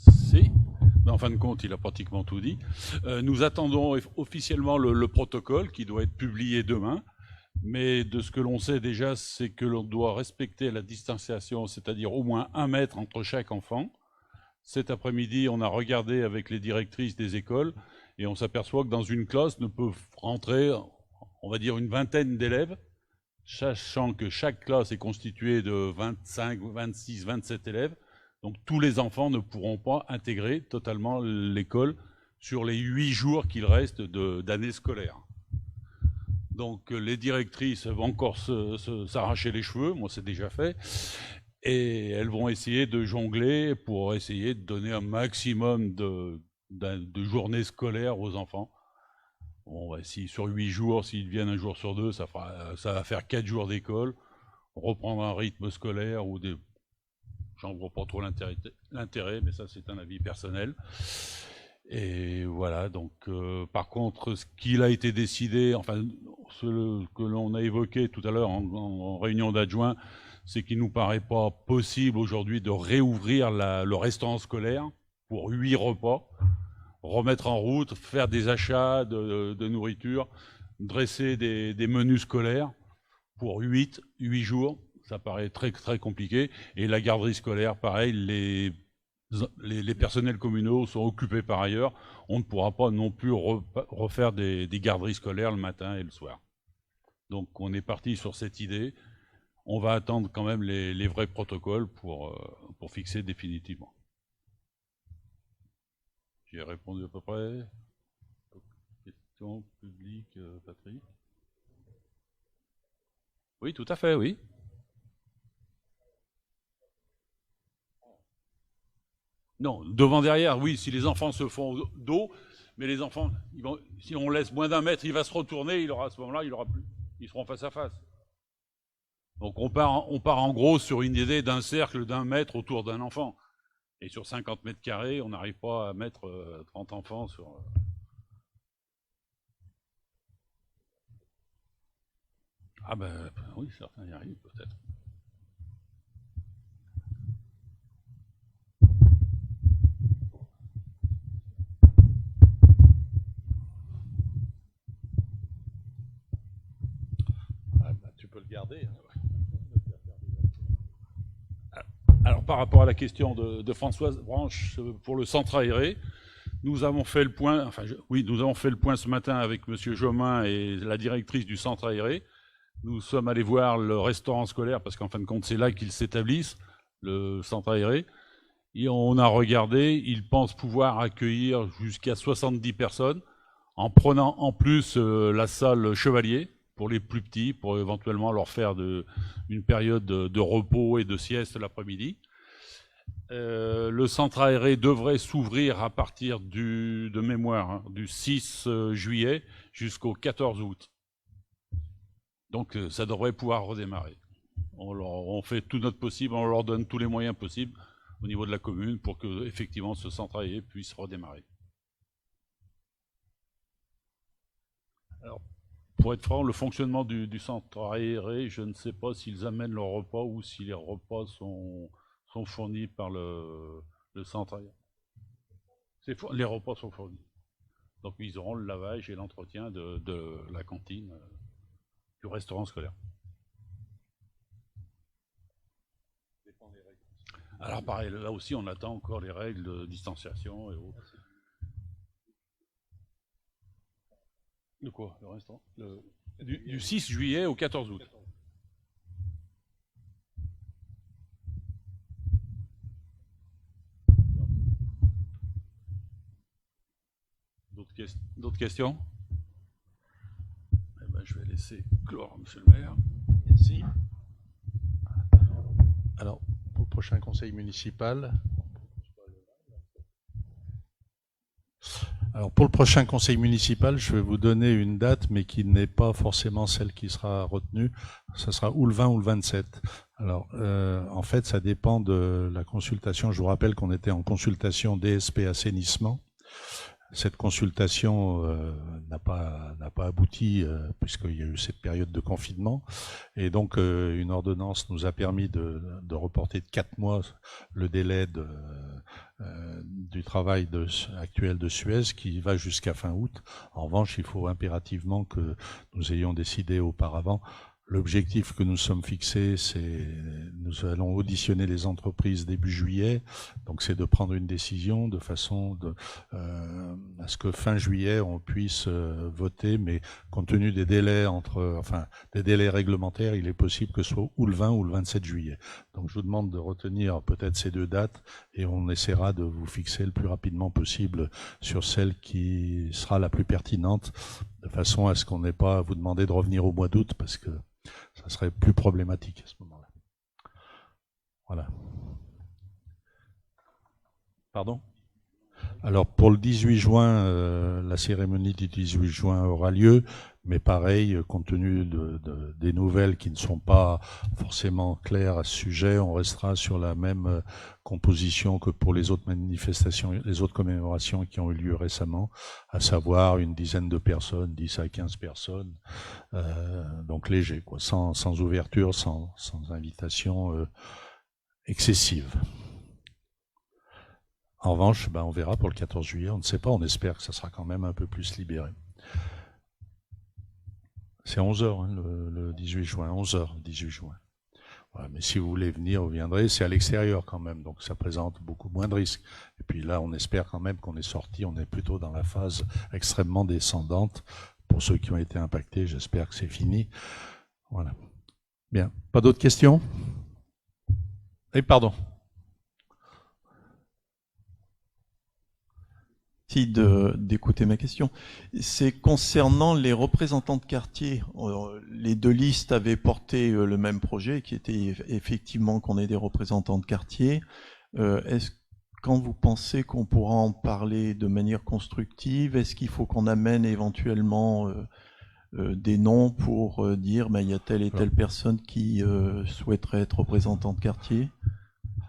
Merci. En fin de compte, il a pratiquement tout dit. Nous attendons officiellement le protocole qui doit être publié demain. Mais de ce que l'on sait déjà, c'est que l'on doit respecter la distanciation, c'est-à-dire au moins 1 mètre entre chaque enfant. Cet après-midi, on a regardé avec les directrices des écoles et on s'aperçoit que dans une classe ne peut rentrer, on va dire, une vingtaine d'élèves, sachant que chaque classe est constituée de 25, 26, 27 élèves. Donc tous les enfants ne pourront pas intégrer totalement l'école sur les 8 jours qu'il reste d'année scolaire. Donc les directrices vont encore s'arracher les cheveux, moi c'est déjà fait, et elles vont essayer de jongler pour essayer de donner un maximum de journées scolaires aux enfants. Bon, si sur 8 jours, s'ils viennent un jour sur 2, ça va faire 4 jours d'école. Reprendre un rythme scolaire ou des... J'en vois pas trop l'intérêt, mais ça c'est un avis personnel. Et voilà, donc par contre, ce qu'il a été décidé, enfin ce que l'on a évoqué tout à l'heure en réunion d'adjoints, c'est qu'il nous paraît pas possible aujourd'hui de réouvrir le restaurant scolaire pour 8 repas, remettre en route, faire des achats de nourriture, dresser des menus scolaires pour 8 jours. Ça paraît très, très compliqué. Et la garderie scolaire, pareil, les personnels communaux sont occupés par ailleurs. On ne pourra pas non plus refaire des garderies scolaires le matin et le soir. Donc on est parti sur cette idée. On va attendre quand même les vrais protocoles pour fixer définitivement. J'ai répondu à peu près. Question publique, Patrick? Oui, tout à fait, oui. Non, devant, derrière, oui, si les enfants se font dos, mais les enfants, si on laisse moins d'un mètre, il va se retourner, à ce moment-là, ils seront face à face. Donc on part en gros sur une idée d'un cercle d'1 mètre autour d'un enfant. Et sur 50 mètres carrés, on n'arrive pas à mettre 30 enfants sur... Ah ben oui, certains y arrivent peut-être. Ah ben, tu peux le garder. Alors par rapport à la question de Françoise Branche pour le centre aéré, nous avons fait le point, nous avons fait le point ce matin avec M. Jomain et la directrice du centre aéré. Nous sommes allés voir le restaurant scolaire parce qu'en fin de compte c'est là qu'ils s'établissent, le centre aéré. Et on a regardé, ils pensent pouvoir accueillir jusqu'à 70 personnes en prenant en plus la salle Chevalier pour les plus petits, pour éventuellement leur faire une période de repos et de sieste l'après-midi. Le centre aéré devrait s'ouvrir à partir de mémoire, du 6 juillet jusqu'au 14 août. Donc ça devrait pouvoir redémarrer. On fait tout notre possible, on leur donne tous les moyens possibles au niveau de la commune pour que effectivement ce centre aéré puisse redémarrer. Alors, pour être franc, le fonctionnement du centre aéré, je ne sais pas s'ils amènent leurs repas ou si les repas sont fournis par le centre aéré. Les repas sont fournis. Donc ils auront le lavage et l'entretien de la cantine du restaurant scolaire. Alors pareil, là aussi on attend encore les règles de distanciation et autres. De quoi? Le restaurant du 6 juillet au 14 août. D'autres questions? Eh ben, je vais laisser clore, monsieur le maire. Merci. Alors, pour le prochain conseil municipal. Alors, pour le prochain conseil municipal, je vais vous donner une date, mais qui n'est pas forcément celle qui sera retenue. Ça sera ou le 20 ou le 27. Alors, en fait, ça dépend de la consultation. Je vous rappelle qu'on était en consultation DSP assainissement. Cette consultation n'a pas abouti puisqu'il y a eu cette période de confinement et donc une ordonnance nous a permis de reporter de 4 mois le délai du travail actuel de Suez qui va jusqu'à fin août. En revanche, il faut impérativement que nous ayons décidé auparavant. L'objectif que nous sommes fixés, c'est nous allons auditionner les entreprises début juillet, donc c'est de prendre une décision de façon à ce que fin juillet on puisse voter, mais compte tenu des délais des délais réglementaires, il est possible que ce soit ou le 20 ou le 27 juillet. Donc je vous demande de retenir peut-être ces 2 dates et on essaiera de vous fixer le plus rapidement possible sur celle qui sera la plus pertinente de façon à ce qu'on n'ait pas à vous demander de revenir au mois d'août, parce que ça serait plus problématique à ce moment-là. Voilà. Pardon ? Alors pour le 18 juin, la cérémonie du 18 juin aura lieu, mais pareil, compte tenu des nouvelles qui ne sont pas forcément claires à ce sujet, on restera sur la même composition que pour les autres manifestations, les autres commémorations qui ont eu lieu récemment, à savoir une dizaine de personnes, 10 à 15 personnes, donc léger, quoi, sans ouverture, sans invitation excessive. En revanche, on verra pour le 14 juillet, on ne sait pas, on espère que ça sera quand même un peu plus libéré. C'est 11h, hein, le 18 juin, 11h le 18 juin. Voilà, mais si vous voulez venir, vous viendrez, c'est à l'extérieur quand même, donc ça présente beaucoup moins de risques. Et puis là, on espère quand même qu'on est sorti, on est plutôt dans la phase extrêmement descendante. Pour ceux qui ont été impactés, j'espère que c'est fini. Voilà. Bien, pas d'autres questions ? Et pardon. Merci d'écouter ma question. C'est concernant les représentants de quartier. Les deux listes avaient porté le même projet, qui était effectivement qu'on ait des représentants de quartier. Quand vous pensez qu'on pourra en parler de manière constructive, est-ce qu'il faut qu'on amène éventuellement des noms pour dire il y a telle et telle personne qui souhaiterait être représentant de quartier ?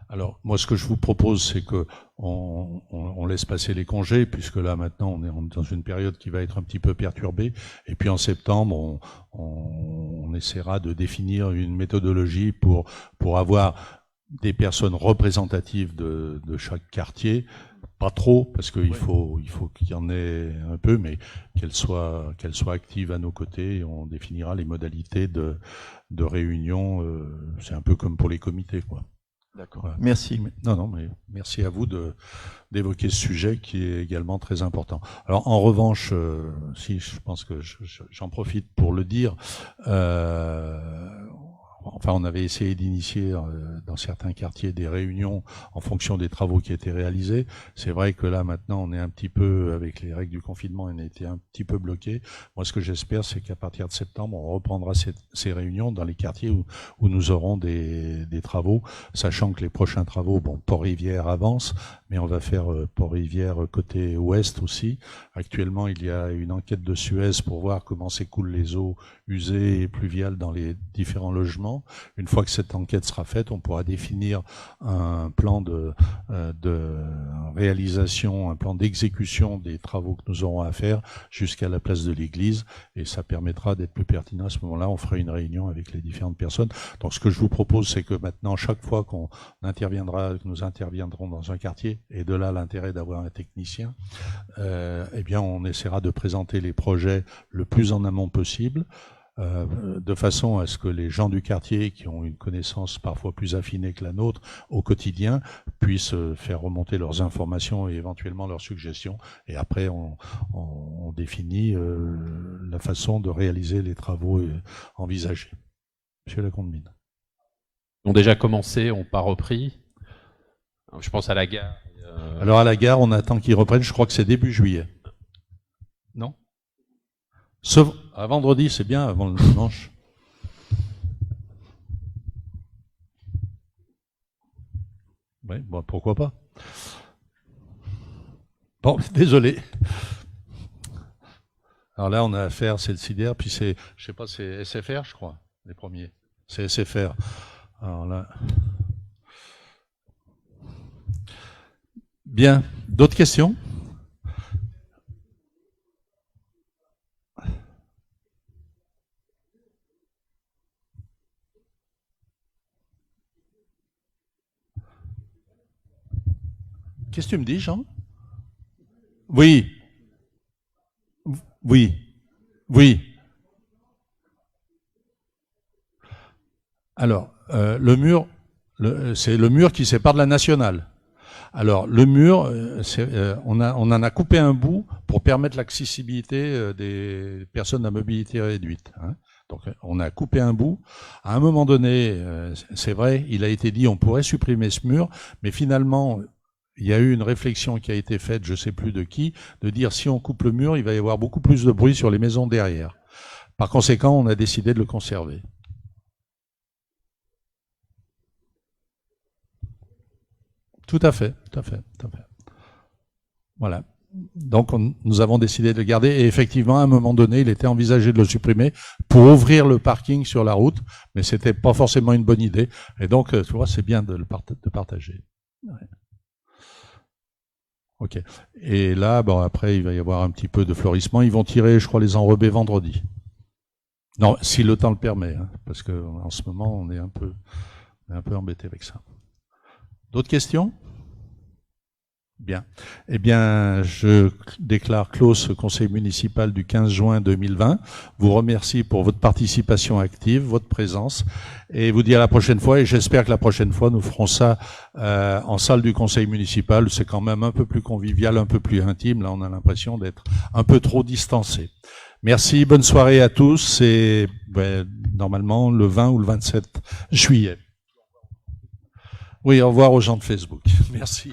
Alors, moi, ce que je vous propose, c'est que on laisse passer les congés, puisque là, maintenant, on est dans une période qui va être un petit peu perturbée. Et puis, en septembre, on essaiera de définir une méthodologie pour avoir des personnes représentatives de chaque quartier. Pas trop, parce qu'il faut qu'il y en ait un peu, mais qu'elles soient actives à nos côtés. Et on définira les modalités de réunion. C'est un peu comme pour les comités, quoi. D'accord. Voilà. Merci. Non, mais merci à vous d'évoquer ce sujet qui est également très important. Alors, en revanche, si je pense que j'en profite pour le dire, on avait essayé d'initier dans certains quartiers des réunions en fonction des travaux qui étaient réalisés. C'est vrai que là, maintenant, on est un petit peu, avec les règles du confinement, on a été un petit peu bloqué. Moi, ce que j'espère, c'est qu'à partir de septembre, on reprendra ces réunions dans les quartiers où nous aurons des travaux, sachant que les prochains travaux, Port-Rivière avance, mais on va faire Port-Rivière côté ouest aussi. Actuellement, il y a une enquête de Suez pour voir comment s'écoulent les eaux usées et pluviales dans les différents logements. Une fois que cette enquête sera faite, on pourra définir un plan de réalisation, un plan d'exécution des travaux que nous aurons à faire jusqu'à la place de l'église, et ça permettra d'être plus pertinent. À ce moment-là, on fera une réunion avec les différentes personnes. Donc, ce que je vous propose, c'est que maintenant, chaque fois qu'on interviendra, que nous interviendrons dans un quartier, et de là l'intérêt d'avoir un technicien, on essaiera de présenter les projets le plus en amont possible, de façon à ce que les gens du quartier, qui ont une connaissance parfois plus affinée que la nôtre au quotidien, puissent faire remonter leurs informations et éventuellement leurs suggestions. Et après, on définit la façon de réaliser les travaux envisagés. Monsieur Lacombe-Mine. Ils ont déjà commencé, on pas repris. Je pense à la gare. Alors à la gare, on attend qu'ils reprennent, je crois que c'est début juillet. Non ? À vendredi, c'est bien, avant le dimanche. Oui, pourquoi pas. Bon, désolé. Alors là, on a affaire, c'est le CIDER, puis c'est SFR, je crois, les premiers. C'est SFR. Alors là. Bien. D'autres questions ? Qu'est-ce que tu me dis, Jean ? Oui. Alors, le mur, c'est le mur qui sépare de la nationale. Alors, le mur, on en a coupé un bout pour permettre l'accessibilité des personnes à mobilité réduite. Hein. Donc, on a coupé un bout. À un moment donné, c'est vrai, il a été dit on pourrait supprimer ce mur, mais finalement, il y a eu une réflexion qui a été faite, je ne sais plus de qui, de dire si on coupe le mur, il va y avoir beaucoup plus de bruit sur les maisons derrière. Par conséquent, on a décidé de le conserver. Tout à fait, tout à fait, tout à fait. Voilà. Donc nous avons décidé de le garder et effectivement à un moment donné il était envisagé de le supprimer pour ouvrir le parking sur la route, mais c'était pas forcément une bonne idée et donc tu vois c'est bien de partager. Ouais. Ok. Et là bon après il va y avoir un petit peu de fleurissement, ils vont tirer je crois les enrobés vendredi. Non si le temps le permet hein, parce que en ce moment on est un peu embêté avec ça. D'autres questions? Bien. Eh bien, je déclare clos ce conseil municipal du 15 juin 2020. Vous remercie pour votre participation active, votre présence, et vous dis à la prochaine fois. Et j'espère que la prochaine fois, nous ferons ça en salle du conseil municipal. C'est quand même un peu plus convivial, un peu plus intime. Là, on a l'impression d'être un peu trop distancé. Merci, bonne soirée à tous. Et normalement, le 20 ou le 27 juillet. Oui, au revoir aux gens de Facebook. Merci.